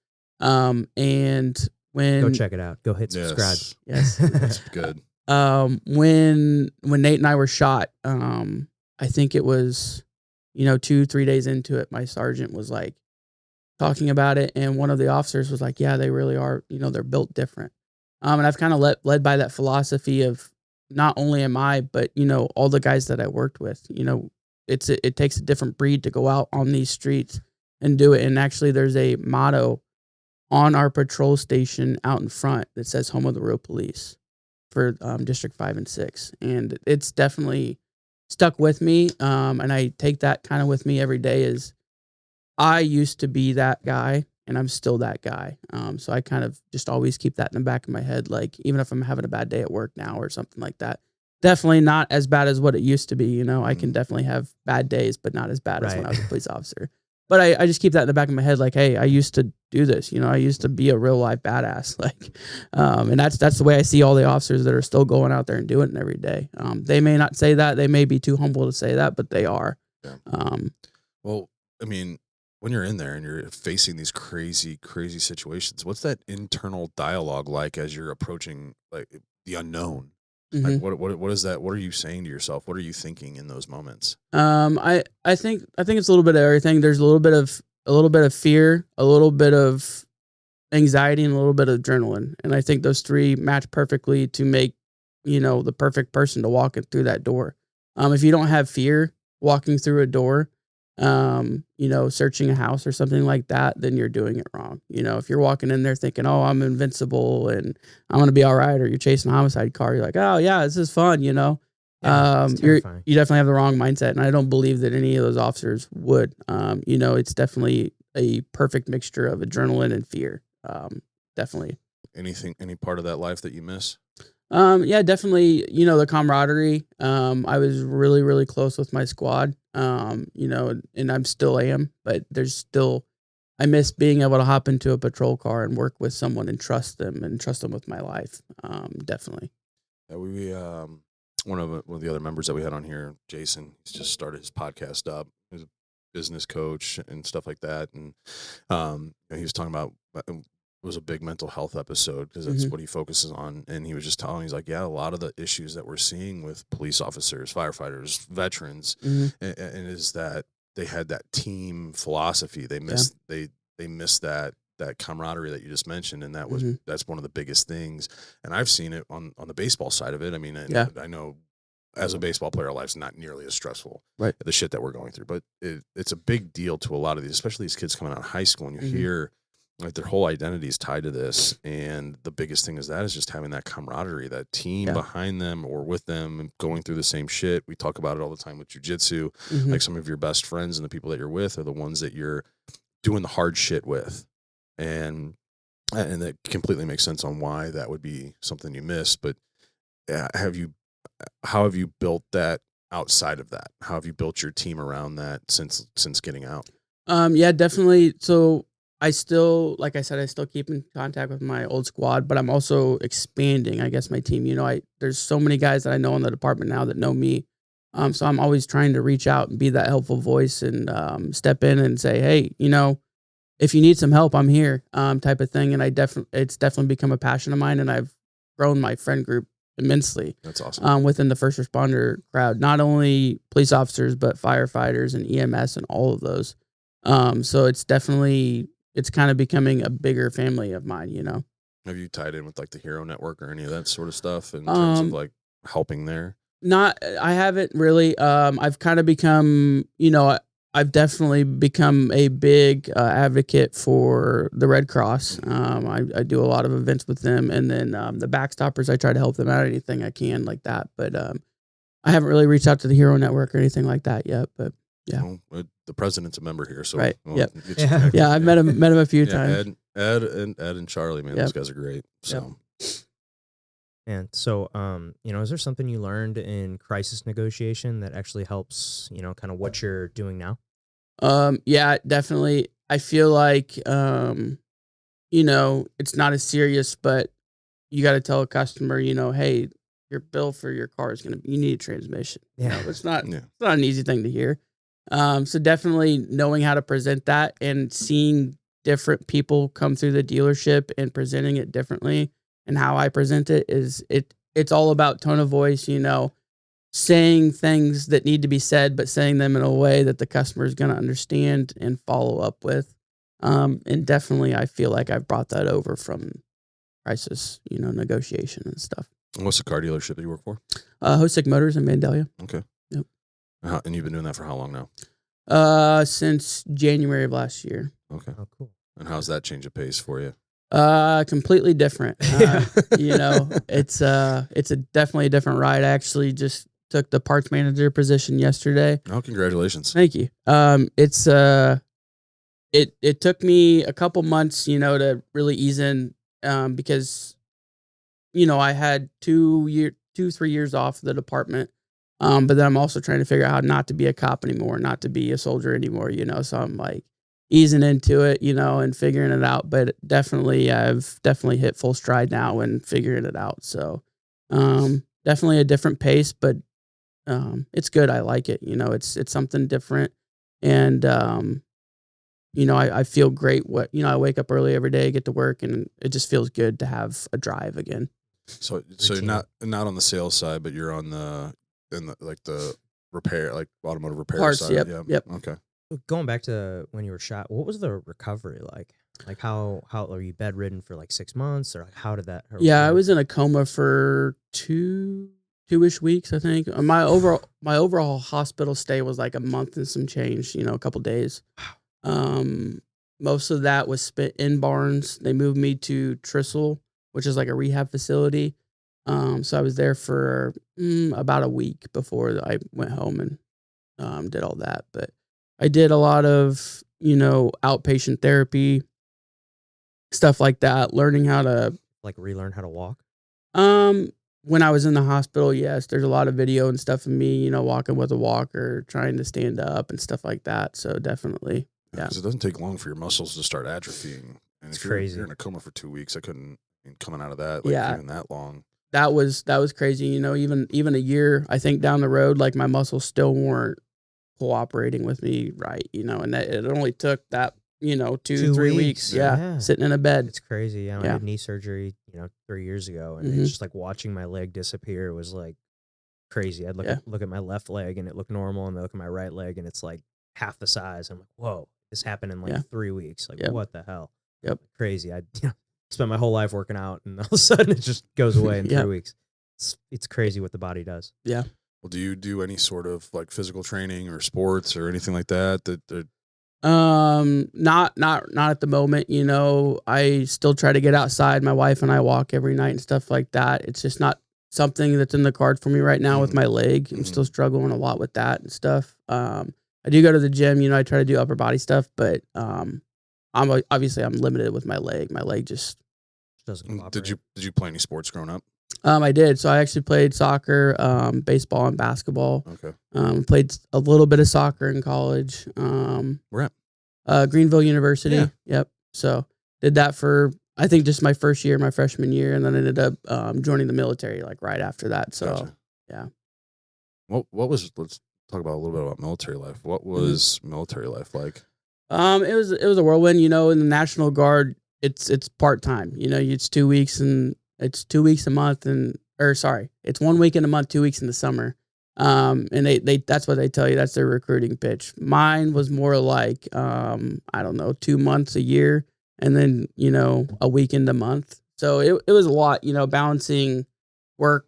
And when Go check it out. Go hit subscribe. Yes. That's good. When Nate and I were shot, I think it was, 2-3 days into it, my sergeant was like talking about it. And one of the officers was like, yeah, they really are, they're built different. And I've kind of led by that philosophy of not only am I, but, all the guys that I worked with, it takes a different breed to go out on these streets and do it. And actually there's a motto on our patrol station out in front that says home of the real police for District 5 and 6. And it's definitely stuck with me. And I take that kind of with me every day is I used to be that guy and I'm still that guy. So I kind of just always keep that in the back of my head. Like even if I'm having a bad day at work now or something like that, definitely not as bad as what it used to be. I can definitely have bad days, but not as bad as when I was a police officer. But I just keep that in the back of my head, like, hey, I used to do this. I used to be a real life badass. Like, and that's the way I see all the officers that are still going out there and doing it every day. They may not say that, they may be too humble to say that, but they are. Yeah. Well, when you're in there and you're facing these crazy, crazy situations, what's that internal dialogue like as you're approaching like the unknown? Mm-hmm. Like what is that? What are you saying to yourself? What are you thinking in those moments? I think it's a little bit of everything. There's a little bit of fear, a little bit of anxiety, and a little bit of adrenaline. And I think those three match perfectly to make, the perfect person to walk in through that door. If you don't have fear walking through a door, searching a house or something like that, then you're doing it wrong. If you're walking in there thinking, oh, I'm invincible and I'm going to be all right, or you're chasing a homicide car, you're like, oh yeah, this is fun. You definitely have the wrong mindset. And I don't believe that any of those officers would, it's definitely a perfect mixture of adrenaline and fear. Definitely. Any part of that life that you miss? Yeah, definitely, the camaraderie. I was really, really close with my squad, and I'm still am, but I miss being able to hop into a patrol car and work with someone and trust them with my life. Definitely. Yeah, we one of the other members that we had on here, Jason, he's just started his podcast up. He's a business coach and stuff like that. And he was talking about, it was a big mental health episode because that's what he focuses on. And he was just telling, he's like, yeah, a lot of the issues that we're seeing with police officers, firefighters, veterans, and is that they had that team philosophy. They missed, they missed that camaraderie that you just mentioned. And that's one of the biggest things. And I've seen it on the baseball side of it. I know as a baseball player, life's not nearly as stressful, right? The shit that we're going through, but it's a big deal to a lot of these, especially these kids coming out of high school, and you hear like their whole identity is tied to this. And the biggest thing is just having that camaraderie, that team behind them or with them and going through the same shit. We talk about it all the time with jiu-jitsu. Like some of your best friends and the people that you're with are the ones that you're doing the hard shit with. And that completely makes sense on why that would be something you miss. But how have you built that outside of that? How have you built your team around that since getting out? Yeah, definitely. So I still, like I said, I still keep in contact with my old squad, but I'm also expanding, I guess, my team. There's so many guys that I know in the department now that know me. So I'm always trying to reach out and be that helpful voice and step in and say, hey, if you need some help, I'm here, type of thing. And it's definitely become a passion of mine. And I've grown my friend group immensely. That's awesome. Within the first responder crowd, not only police officers, but firefighters and EMS and all of those. So it's definitely, it's kind of becoming a bigger family of mine, you know. Have you tied in with like the Hero Network or any of that sort of stuff in terms of like helping there? I haven't really. I've kind of become, you know, I've definitely become a big advocate for the Red Cross. I do a lot of events with them, and then the Backstoppers, I try to help them out anything I can like that. But I haven't really reached out to the Hero Network or anything like that yet. But yeah, well, the president's a member here, so right. We'll Yep. get you connected. Yeah, I've met him a few times. Ed and Charlie, man, Yep. those guys are great. So. Yep. And so, you know, is there something you learned in crisis negotiation that actually helps, you know, kind of what you're doing now? Yeah, definitely. I feel like, you know, it's not as serious, but you got to tell a customer, you know, hey, your bill for your car is you need a transmission. Yeah. You know, it's not an easy thing to hear. So definitely knowing how to present that and seeing different people come through the dealership and presenting it differently. And how I present it is it's all about tone of voice, you know, saying things that need to be said, but saying them in a way that the customer is going to understand and follow up with. And definitely I feel like I've brought that over from crisis, you know, negotiation and stuff. What's the car dealership that you work for? Hosick Motors in Vandalia. Okay. Yep. And you've been doing that for how long now? Since January of last year. Okay. Oh, cool. And how's that change of pace for you? Completely different. You know, it's definitely a different ride. I actually just took the parts manager position yesterday. Oh, congratulations. Thank you. It took me a couple months, you know, to really ease in, because, you know, I had 3 years off the department. But then I'm also trying to figure out how not to be a cop anymore, not to be a soldier anymore, you know, so I'm like easing into it, you know, and figuring it out. But I've definitely hit full stride now and figuring it out. So, definitely a different pace, but, it's good. I like it. You know, it's something different. And, you know, I feel great. I wake up early every day, get to work, and it just feels good to have a drive again. So you're not on the sales side, but you're on the repair, like automotive repair Parts, side. yep, Yeah. yep. Okay. Going back to when you were shot, what was the recovery like? Like how are you bedridden for like 6 months, or how did that? Yeah, I was in a coma for two-ish weeks, I think. My overall hospital stay was like a month and some change, you know, a couple days. Most of that was spent in Barnes. They moved me to Tristle, which is like a rehab facility. So I was there for about a week before I went home and did all that. But I did a lot of, you know, outpatient therapy, stuff like that, learning how to like relearn how to walk. When I was in the hospital, yes, there's a lot of video and stuff of me, you know, walking with a walker, trying to stand up and stuff like that. So definitely, yeah. Because it doesn't take long for your muscles to start atrophying. And It's if crazy. You're in a coma for 2 weeks. Coming out of that, even that long. That was crazy. You know, even a year, I think, down the road, like my muscles still weren't cooperating with me right, you know, and that it only took that, you know, 2-3 weeks. Yeah, sitting in a bed. It's crazy. I had knee surgery, you know, 3 years ago, and it's just like watching my leg disappear was like crazy. I'd look at my left leg and it looked normal, and I look at my right leg and it's like half the size. I'm like, whoa, this happened in like 3 weeks. Like, what the hell? Yep. Crazy. I spent my whole life working out, and all of a sudden it just goes away in 3 weeks. It's crazy what the body does. Yeah. Well, do you do any sort of like physical training or sports or anything like that? Not at the moment. You know, I still try to get outside. My wife and I walk every night and stuff like that. It's just not something that's in the card for me right now with my leg. I'm still struggling a lot with that and stuff. I do go to the gym. You know, I try to do upper body stuff, but I'm limited with my leg. My leg just doesn't cooperate. Did you play any sports growing up? I did. So I actually played soccer, baseball, and basketball. Okay. Played a little bit of soccer in college. Where at? Greenville University. Yeah. Yep. So did that for, I think, just my first year, my freshman year, and then ended up joining the military like right after that. So, Gotcha. Yeah. Let's talk about a little bit about military life. What was military life like? It was a whirlwind. You know, in the National Guard, it's part time. You know, it's 2 weeks a month, and it's 1 week in a month, 2 weeks in the summer. And they that's what they tell you. That's their recruiting pitch. Mine was more like, I don't know, 2 months a year, and then, a week in the month. So it was a lot, balancing work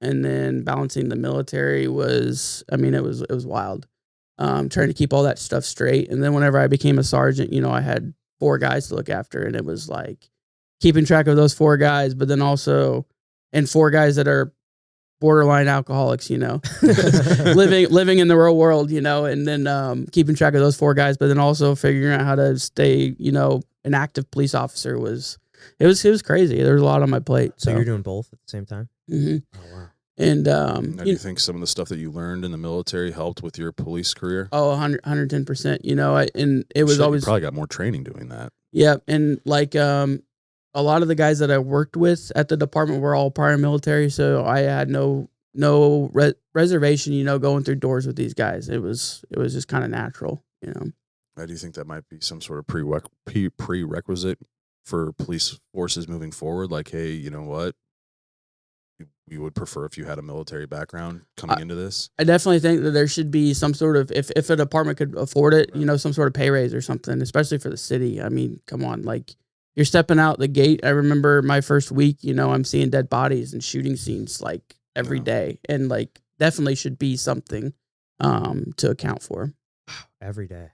and then balancing the military was, it was wild. Trying to keep all that stuff straight. And then whenever I became a sergeant, I had 4 guys to look after, and it was like keeping track of those 4 guys, but then also, and 4 guys that are borderline alcoholics, living in the real world, and then keeping track of those 4 guys, but then also figuring out how to stay, an active police officer was crazy. There was a lot on my plate. So you're doing both at the same time? Mm-hmm. Oh, wow. And do you think some of the stuff that you learned in the military helped with your police career? Oh, 110%. And it was always, you probably got more training doing that. Yeah, and like a lot of the guys that I worked with at the department were all prior military, so I had no reservation, going through doors with these guys. It was just kind of natural. Do you think that might be some sort of prerequisite for police forces moving forward? Like, hey, you know what? You would prefer if you had a military background coming into this? I definitely think that there should be some sort of, if a department could afford it, some sort of pay raise or something, especially for the city. I mean, come on, like, you're stepping out the gate. I remember my first week, I'm seeing dead bodies and shooting scenes like every day, and like definitely should be something to account for. Every day.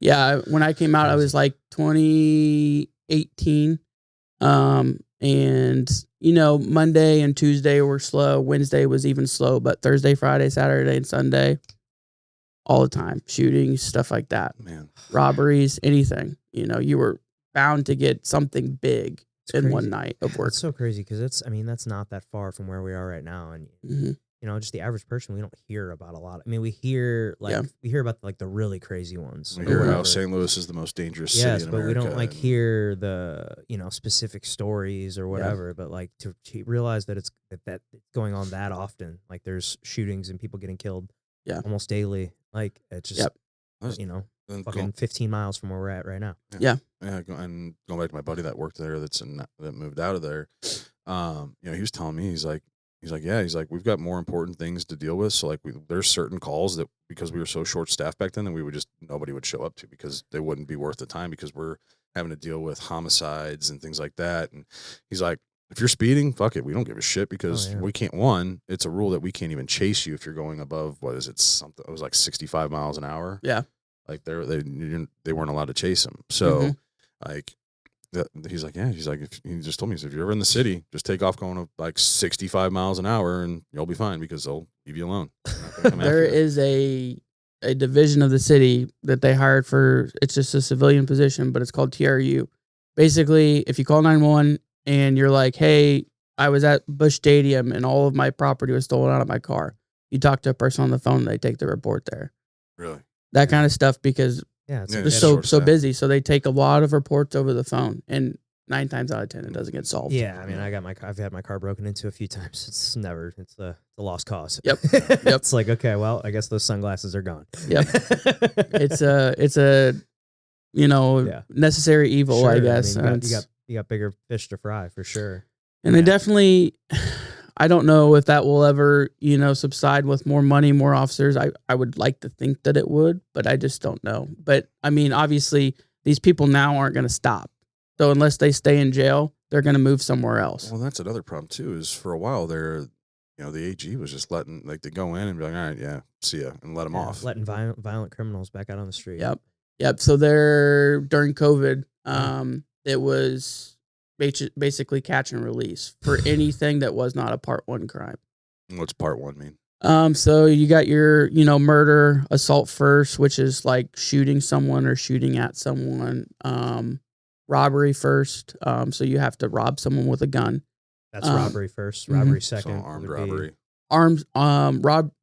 Yeah, when I came out, I was like 2018. And Monday and Tuesday were slow. Wednesday was even slow, but Thursday, Friday, Saturday, and Sunday, all the time, shootings, stuff like that. Man, robberies, anything. You were bound to get something big in one night of work. It's so crazy because that's not that far from where we are right now, and just the average person, we don't hear about a lot. I mean, we hear about like the really crazy ones. We hear how St. Louis is the most dangerous city in America. But we don't like hear the specific stories or whatever. But like to realize that it's going on that often. Like there's shootings and people getting killed, almost daily. Like it's just fucking 15 miles from where we're at right now. Yeah. And going back to my buddy that worked there, that moved out of there. He was telling me, he's like, we've got more important things to deal with. So like there's certain calls that, because we were so short staffed back then, that nobody would show up to because they wouldn't be worth the time, because we're having to deal with homicides and things like that. And he's like, if you're speeding, fuck it. We don't give a shit because we can't, it's a rule that we can't even chase you if you're going above, what is it? It was like 65 miles an hour. Yeah. Like they weren't allowed to chase him. So like, he's like, he just told me, if you're ever in the city, just take off going like 65 miles an hour and you'll be fine because they'll leave you alone. There is a division of the city that they hired for, it's just a civilian position, but it's called TRU. Basically, if you call 911 and you're like, hey, I was at Busch Stadium and all of my property was stolen out of my car, you talk to a person on the phone, they take the report there. Really? That kind of stuff, because they're so busy. So they take a lot of reports over the phone, and 9 times out of 10, it doesn't get solved. Yeah, I mean, I've had my car broken into a few times. It's the lost cause. Yep. It's like, okay, well, I guess those sunglasses are gone. Yep. It's a necessary evil, sure, I guess. I mean, you got bigger fish to fry for sure. And they definitely, I don't know if that will ever, subside with more money, more officers. I would like to think that it would, but I just don't know. But I mean, obviously, these people now aren't going to stop. So unless they stay in jail, they're going to move somewhere else. Well, that's another problem too, is for a while there, the AG was just letting, like, they go in and be like, all right, yeah, see ya, and let them off. Letting violent criminals back out on the street. Yep. So during COVID, it was basically catch and release for anything that was not a Part 1 crime. What's Part 1 mean? So you got your, murder, assault first, which is like shooting someone or shooting at someone. Robbery first. So you have to rob someone with a gun. That's robbery first. Robbery second. So armed robbery.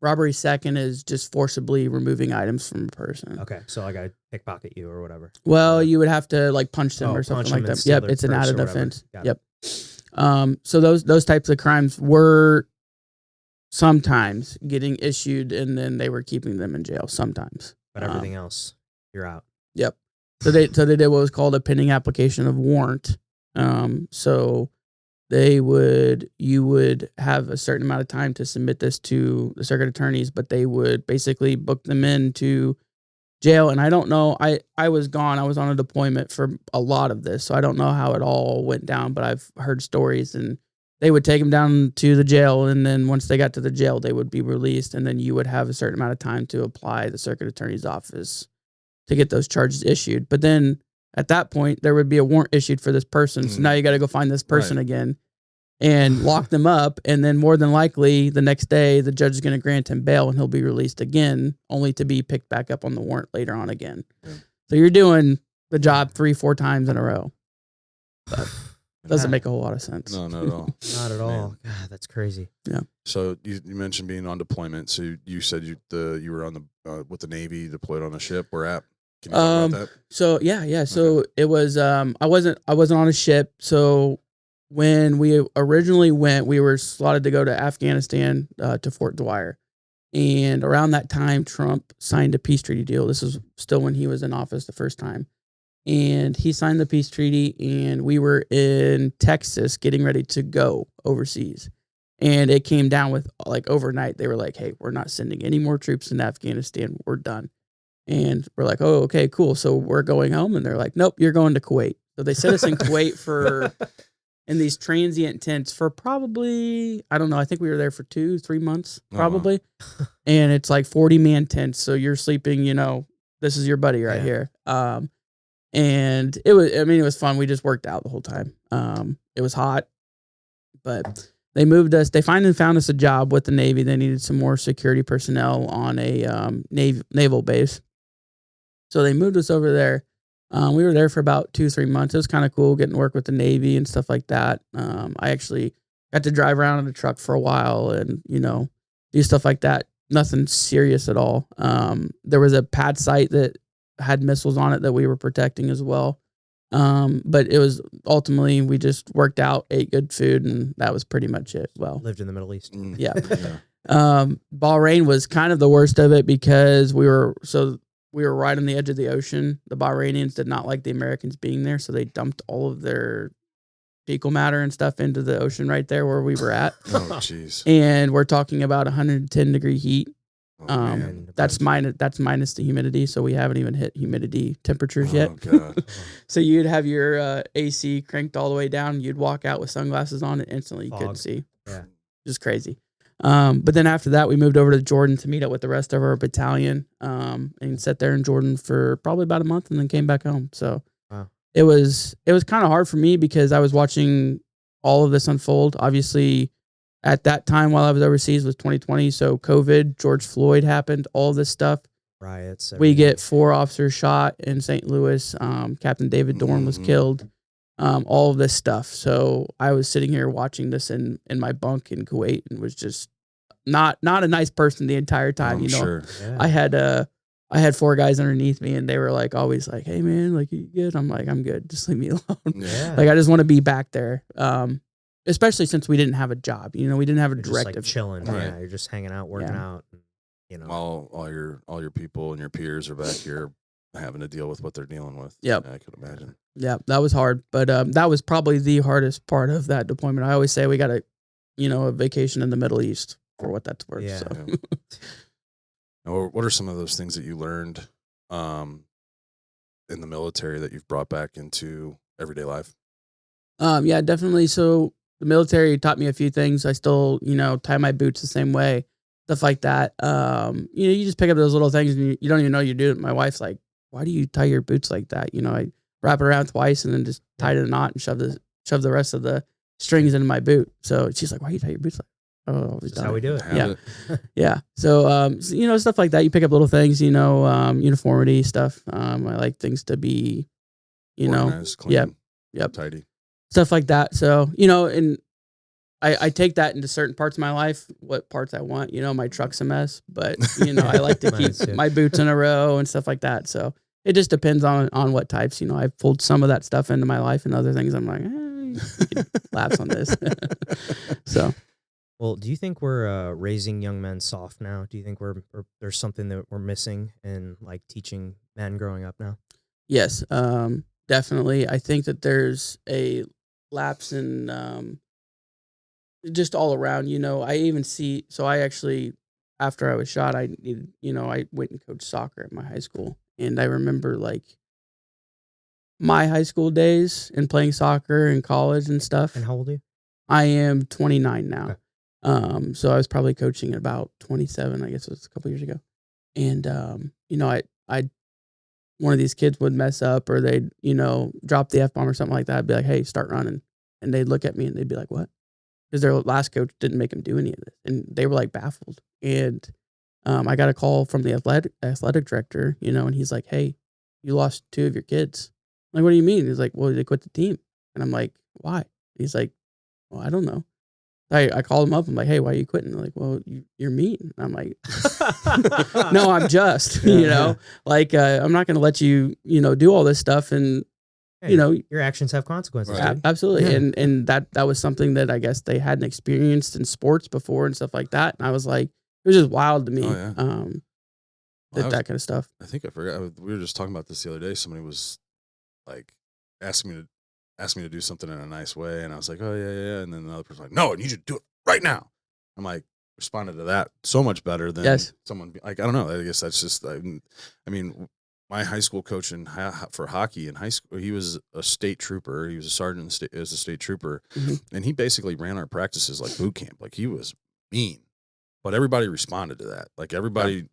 Robbery second is just forcibly removing items from a person. Okay, so like I pickpocket you or whatever. Well, you would have to like punch them or something like that. Yep, it's an added offense. Yep. So those types of crimes were sometimes getting issued, and then they were keeping them in jail sometimes. But everything else, you're out. Yep. So they did what was called a pending application of warrant. So you would have a certain amount of time to submit this to the circuit attorneys, but they would basically book them into jail. And I don't know, I was gone. I was on a deployment for a lot of this, so I don't know how it all went down, but I've heard stories, and they would take them down to the jail, and then once they got to the jail, they would be released, and then you would have a certain amount of time to apply the circuit attorney's office to get those charges issued. But then at that point, there would be a warrant issued for this person. So now you got to go find this person again and lock them up. And then more than likely the next day, the judge is going to grant him bail and he'll be released again, only to be picked back up on the warrant later on again. Yeah. So you're doing the job 3-4 times in a row. But doesn't make a whole lot of sense. No, not at all. Not at all. God, that's crazy. Yeah. So you mentioned being on deployment. So you said you were on the with the Navy, deployed on a ship. Where at? Can you talk about that? So yeah. So it was I wasn't on a ship. So when we originally went, we were slotted to go to Afghanistan to Fort Dwyer, and around that time, Trump signed a peace treaty deal. This is still when he was in office the first time, and he signed the peace treaty, and we were in Texas getting ready to go overseas, and it came down with like overnight. They were like, "Hey, we're not sending any more troops in Afghanistan. We're done." And we're like, oh, okay, cool. So we're going home. And they're like, nope, you're going to Kuwait. So they set us in Kuwait in these transient tents for probably, I don't know, I think we were there for 2-3 months, probably. And it's like 40-man tents. So you're sleeping, this is your buddy right here. And it was fun. We just worked out the whole time. It was hot, but they moved us. They finally found us a job with the Navy. They needed some more security personnel on a naval base. So they moved us over there. We were there for about 2-3 months. It was kind of cool getting to work with the Navy and stuff like that. I actually got to drive around in the truck for a while and, do stuff like that. Nothing serious at all. There was a pad site that had missiles on it that we were protecting as well. But it was ultimately, we just worked out, ate good food, and that was pretty much it. Well, lived in the Middle East. Yeah. Bahrain was kind of the worst of it because we were right on the edge of the ocean. The Bahrainians did not like the Americans being there, so they dumped all of their fecal matter and stuff into the ocean right there where we were at. Oh, jeez. And we're talking about 110-degree heat. Oh, that's minus the humidity, so we haven't even hit humidity temperatures yet. God. So you'd have your AC cranked all the way down. You'd walk out with sunglasses on, and instantly you couldn't see. Yeah, just crazy. But then after that, we moved over to Jordan to meet up with the rest of our battalion, and sat there in Jordan for probably about a month, and then came back home. So wow. It was kind of hard for me because I was watching all of this unfold. Obviously, at that time while I was overseas was 2020, so COVID, George Floyd happened, all this stuff. Riots. We get 4 officers shot in St. Louis. Captain David Dorn was killed. All of this stuff. So I was sitting here watching this in my bunk in Kuwait and was just not a nice person the entire time. I'm sure. Yeah. I had 4 guys underneath me, and they were like always like, "Hey man, like you good?" I'm like, "I'm good. Just leave me alone." Yeah. Like I just want to be back there. Especially since we didn't have a job. We didn't have a directive. Just like chilling. Right. Yeah, you're just hanging out, working out. And, all your people and your peers are back here having to deal with what they're dealing with. Yep. I could imagine. Yeah, that was hard. But that was probably the hardest part of that deployment. I always say we got a vacation in the Middle East for what that's worth. Yeah. So. Yeah. Now, what are some of those things that you learned in the military that you've brought back into everyday life? Yeah, definitely. So the military taught me a few things. I still, tie my boots the same way, stuff like that. You just pick up those little things and you don't even know you do it. My wife's like, "Why do you tie your boots like that?" I wrap it around twice and then just tied it a knot and shove the rest of the strings into my boot. So she's like, "Why do you tie your boots like that?" Oh, that's how we do it. Yeah. Yeah. So, stuff like that. You pick up little things, uniformity stuff. I like things to be, organized, clean, yep. tidy. Stuff like that. So, and I take that into certain parts of my life, what parts I want. My truck's a mess, but, I like to keep my boots in a row and stuff like that. So it just depends on what types. I've pulled some of that stuff into my life, and other things I'm like, you can lapse on this. So. Well, do you think we're raising young men soft now? Do you think there's something that we're missing in like teaching men growing up now? Yes, definitely. I think that there's a lapse in just all around, I even see, so I actually, after I was shot, I needed, I went and coached soccer at my high school. And I remember like my high school days and playing soccer in college and stuff. And how old are you? I am 29 now. Okay. So I was probably coaching at about 27, I guess it was a couple years ago. And, I one of these kids would mess up or they'd, drop the F-bomb or something like that. I'd be like, hey, start running. And they'd look at me and they'd be like, what? Because their last coach didn't make them do any of this. And they were like baffled. And I got a call from the athletic director, and he's like, hey, you lost 2 of your kids. I'm like, what do you mean? He's like, well, they quit the team. And I'm like, why? And he's like, well, I don't know. I called him up. I'm like, hey, why are you quitting? They're like, well, you're mean. I'm like, no, I'm just, like, I'm not going to let you, do all this stuff. And, Hey, your actions have consequences. Right. Absolutely. Yeah. And that was something that I guess they hadn't experienced in sports before and stuff like that. And I was like, it was just wild to me. Oh, yeah. That kind of stuff. I think I forgot. We were just talking about this the other day. Somebody was like asking me to do something in a nice way, and I was like, "Oh yeah." And then the other person was like, "No, I need you to do it right now." I'm like, responded to that so much better than someone like, I don't know. I guess that's just. I mean, my high school coach for hockey in high school, he was a state trooper. He was a sergeant as a state trooper, and he basically ran our practices like boot camp. Like he was mean, but everybody responded to that. Like everybody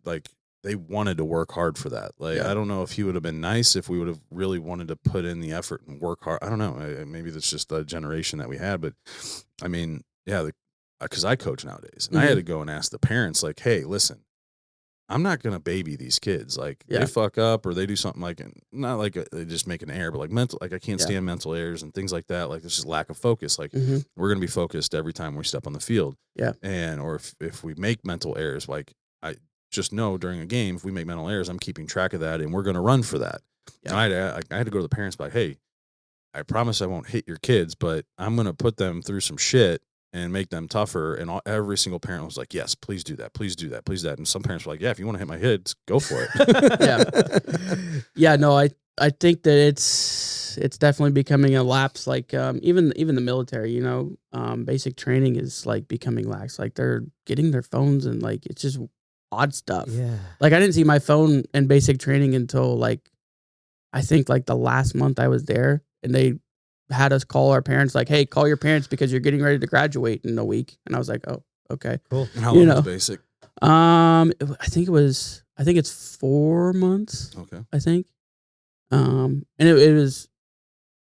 they wanted to work hard for that. Like, I don't know if he would have been nice if we would have really wanted to put in the effort and work hard. I don't know. Maybe that's just the generation that we had. But, I mean, yeah, because I coach nowadays. And I had to go and ask the parents, like, hey, listen, I'm not going to baby these kids. Like, they fuck up or they do something like, not like they just make an error, but like mental, like I can't stand mental errors and things like that. Like, there's just lack of focus. Like, we're going to be focused every time we step on the field. Yeah. And, or if we make mental errors, like, just know during a game, if we make mental errors, I'm keeping track of that and we're going to run for that. Yeah. And I had to go to the parents like, hey, I promise I won't hit your kids, but I'm going to put them through some shit and make them tougher. And every single parent was like, yes, please do that. Please do that. Please do that. And some parents were like, yeah, if you want to hit my kids, go for it. Yeah. Yeah. No, I think that it's definitely becoming a lapse. Like, even the military, basic training is like becoming lax. Like they're getting their phones and like, it's just odd stuff. Yeah. Like I didn't see my phone in basic training until like, I think like the last month I was there, and they had us call our parents like, hey, call your parents because you're getting ready to graduate in a week. And I was like, oh, okay. Cool. And how long was basic? I think it's 4 months. Okay. I think. And it was,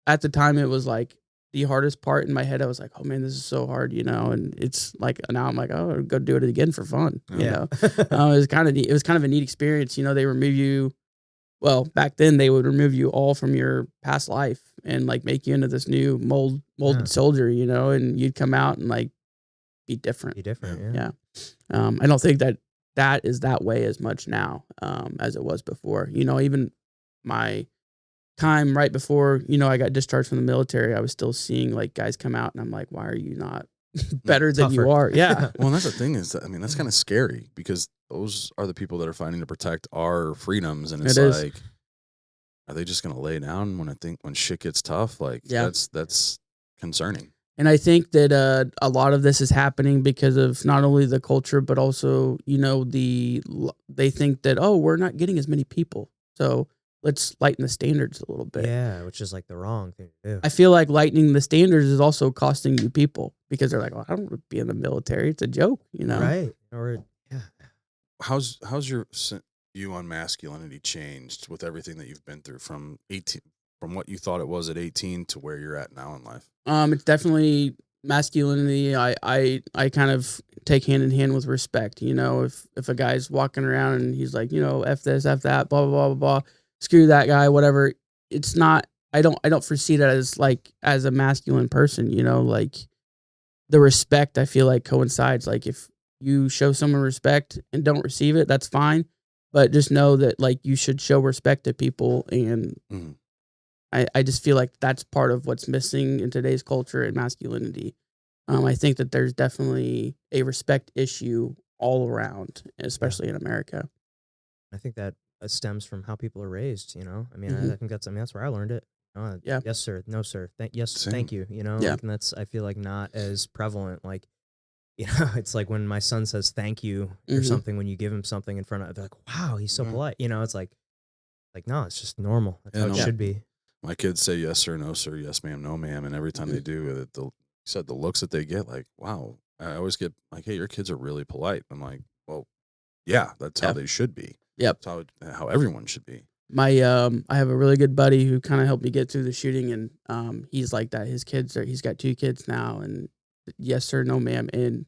at the time it was like the hardest part in my head. I was like, oh man, this is so hard, and it's like, now I'm like, oh, I'll go do it again for fun. Yeah. It was kind of neat. It was kind of a neat experience. They remove you. Well, back then they would remove you all from your past life and like make you into this new molded soldier, and you'd come out and like be different. Yeah. I don't think that is that way as much now as it was before. Even my time right before, I got discharged from the military, I was still seeing like guys come out and I'm like, why are you not better than you are? Yeah. Well, and that's the thing is that, I mean, that's kind of scary because those are the people that are fighting to protect our freedoms. And it's like, are they just going to lay down when shit gets tough? Like, that's concerning. And I think that a lot of this is happening because of not only the culture, but also, they think that, oh, we're not getting as many people, so let's lighten the standards a little bit. Yeah, which is like the wrong thing to do. I feel like lightening the standards is also costing you people because they're like, well, I don't want to be in the military. It's a joke, Right. Or, yeah. How's your view on masculinity changed with everything that you've been through from what you thought it was at 18 to where you're at now in life? It's definitely masculinity. I kind of take hand in hand with respect. If a guy's walking around and he's like, F this, F that, blah, blah, blah, blah, screw that guy, whatever. It's not, I don't foresee that as a masculine person, like the respect I feel like coincides. Like if you show someone respect and don't receive it, that's fine. But just know that like you should show respect to people. And I just feel like that's part of what's missing in today's culture and masculinity. I think that there's definitely a respect issue all around, especially in America. I think that stems from how people are raised, I mean, I think that's where I learned it. Yeah. Yes, sir. No, sir. Thank you. Same. Like, and that's, I feel like not as prevalent. Like you know, it's like when my son says thank you or Mhm. something, when you give him something in front of, they're like, wow, he's so Yeah. polite. You know, it's like, no, it's just normal. That's Yeah, how it no. should be. My kids say yes sir, no sir, yes ma'am, no ma'am, and every time they do, the looks that they get, like, wow. I always get like, hey, your kids are really polite. I'm like, well, yeah, that's how Yeah. they should be. Yep. That's how everyone should be. My I have a really good buddy who kind of helped me get through the shooting, and he's like that. He's got 2 kids now, and yes sir, no ma'am, and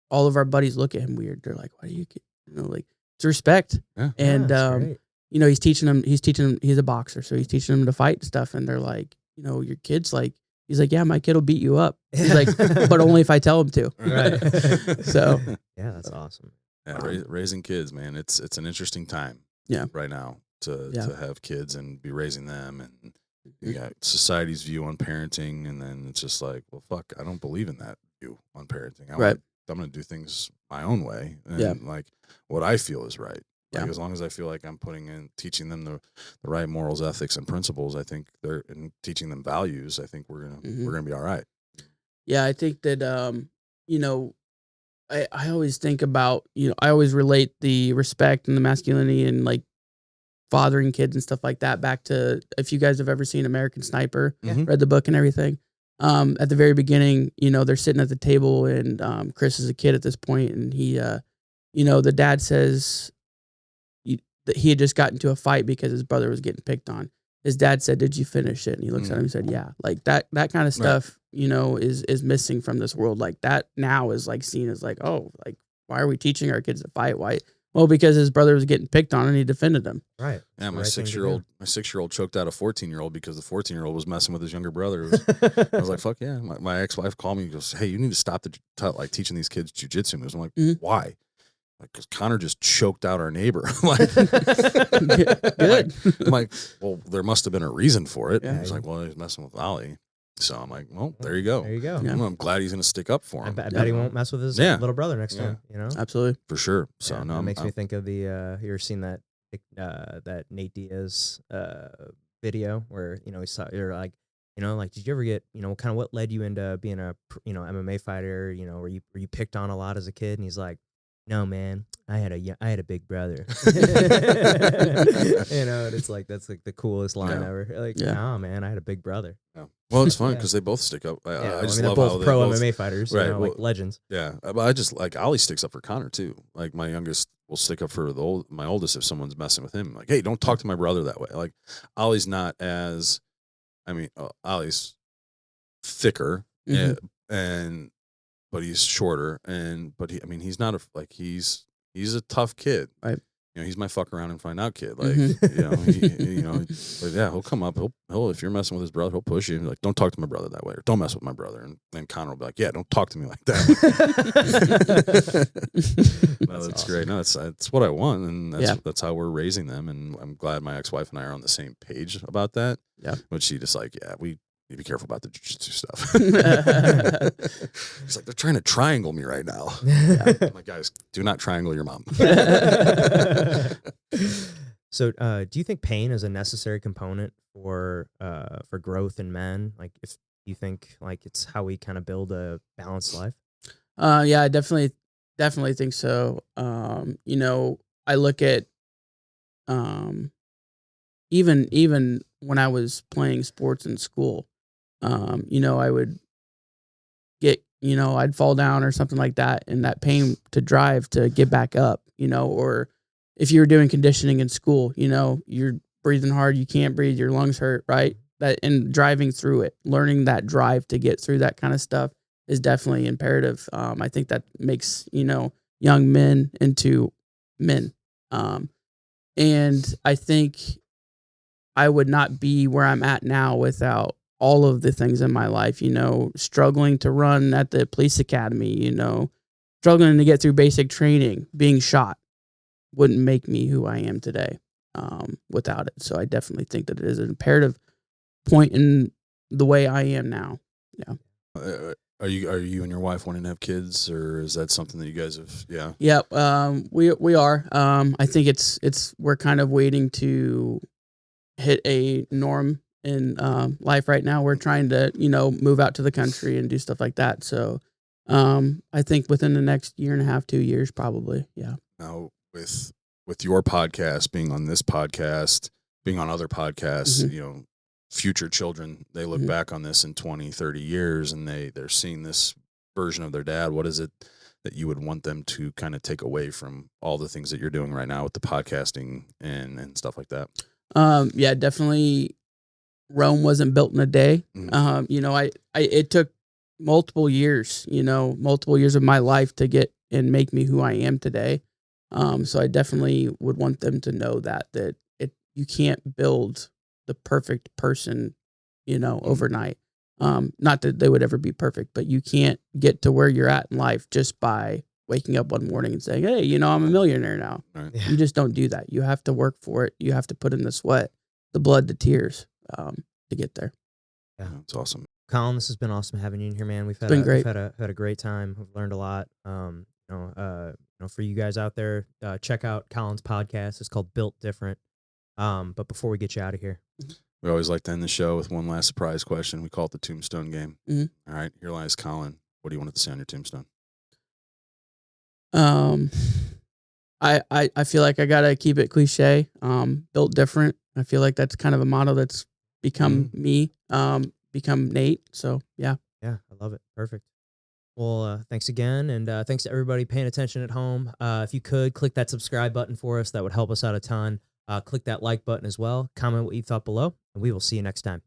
all of our buddies look at him weird. They're like, why do you get, like, it's respect. Yeah. And that's great. he's teaching him, he's a boxer, so he's teaching him to fight and stuff, and they're like, your kid's like, he's like, yeah, my kid will beat you up. He's like, but only if I tell him to. Right. So Yeah, that's awesome. Yeah, raising kids, man, it's an interesting time. Yeah. Right now to Yeah. have kids and be raising them, and you got society's view on parenting, and then it's just like, well, fuck, I don't believe in that view on parenting. Right. I'm going to do things my own way, and Yeah. like what I feel is right. Like, Yeah. as long as I feel like I'm teaching them the right morals, ethics, and principles, I think and teaching them values, I think we're gonna be all right. Yeah, I think that I always think about, I always relate the respect and the masculinity and like fathering kids and stuff like that back to, if you guys have ever seen American Sniper, Mhm. read the book and everything. At the very beginning, they're sitting at the table, and Chris is a kid at this point, and he, the dad says that he had just gotten into a fight because his brother was getting picked on. His dad said, "Did you finish it?" And he looks at him and said, "Yeah." Like that kind of stuff, is missing from this world. Like that now is like seen as like, oh, like, why are we teaching our kids to fight? Why? Well, because his brother was getting picked on and he defended him. Right. Yeah, my Right thing to 6-year-old choked out a 14-year-old because the 14-year-old was messing with his younger brother. I was like, fuck yeah. My ex-wife called me and goes, hey, you need to stop like teaching these kids jujitsu moves. I'm like, why? Like, because Connor just choked out our neighbor. I'm like, Good. I'm like, well, there must have been a reason for it. Yeah. He's like, well, he's messing with Ollie. So I'm like, well, there you go. There you go. Yeah. I'm glad he's going to stick up for I him. bet he won't mess with his Yeah. little brother next Yeah. time. You know. Absolutely. For sure. So Yeah, no, that I'm, makes I'm, me think of the you ever seen that that Nate Diaz video where you're like, did you ever get, kind of what led you into being a MMA fighter, were you picked on a lot as a kid? And he's like, no, man, I had a big brother. And it's like, that's like the coolest line Yeah. ever. Like, Yeah. no, man, I had a big brother. yeah. Well, it's fun Yeah. because they both stick up. Yeah, I just they're love how both they pro both, MMA fighters, right, like well, legends. Yeah, but I just like Ollie sticks up for Connor too. Like my youngest will stick up for my oldest if someone's messing with him. Like, hey, don't talk to my brother that way. Like Ollie's not as, Ollie's thicker but he's shorter but he's not he's a tough kid. Right. He's my fuck around and find out kid. Like, but yeah, he'll come up. He'll if you're messing with his brother, he'll push you. Like, don't talk to my brother that way, or don't mess with my brother. And then Connor will be like, yeah, don't talk to me like that. No, that's great. No, that's what I want, and that's how we're raising them. And I'm glad my ex-wife and I are on the same page about that. Yeah. But she just like, yeah, we need to be careful about the jiu-jitsu stuff. It's like, they're trying to triangle me right now. I'm like, guys, do not triangle your mom. So, do you think pain is a necessary component for growth in men? Like, if you think like it's how we kind of build a balanced life? Yeah, I definitely think so. I look at even when I was playing sports in school, I would get, I'd fall down or something like that, and that pain to drive to get back up, or if you were doing conditioning in school, you're breathing hard, you can't breathe, your lungs hurt, right? That, and driving through it, learning that drive to get through that kind of stuff is definitely imperative. I think that makes, young men into men. And I think I would not be where I'm at now without all of the things in my life, struggling to run at the police academy, struggling to get through basic training, being shot wouldn't make me who I am today without it. So I definitely think that it is an imperative point in the way I am now. Yeah. Are you and your wife wanting to have kids, or is that something that you guys have? Yeah. Yeah. We are. I think we're kind of waiting to hit a norm in life right now. We're trying to, move out to the country and do stuff like that. So I think within the next year and a half, 2 years, probably. Yeah. Now, with your podcast, being on this podcast, being on other podcasts, Mhm. future children, they look Mhm. back on this in 20, 30 years and they're seeing this version of their dad. What is it that you would want them to kind of take away from all the things that you're doing right now with the podcasting and stuff like that? Yeah, definitely. Rome wasn't built in a day. It took multiple years, multiple years of my life to get and make me who I am today. So I definitely would want them to know that you can't build the perfect person, overnight. Not that they would ever be perfect, but you can't get to where you're at in life just by waking up one morning and saying, "Hey, I'm a millionaire now." Right. Yeah. You just don't do that. You have to work for it. You have to put in the sweat, the blood, the tears, to get there. Yeah. That's awesome. Colin, this has been awesome having you in here, man. We've had been a, great. We've had a great time. We've learned a lot. For you guys out there, check out Colin's podcast. It's called Built Different. But before we get you out of here, We always like to end the show with one last surprise question. We call it the tombstone game. Mhm. All right, here lies Colin. What do you want it to say on your tombstone? I feel like I gotta keep it cliche. Built different. I feel like that's kind of a motto that's become me. Become Nate. So yeah. yeah, I love it. Perfect. Well, thanks again, and thanks to everybody paying attention at home. If you could click that subscribe button for us, that would help us out a ton. Click that like button as well. Comment what you thought below, and we will see you next time.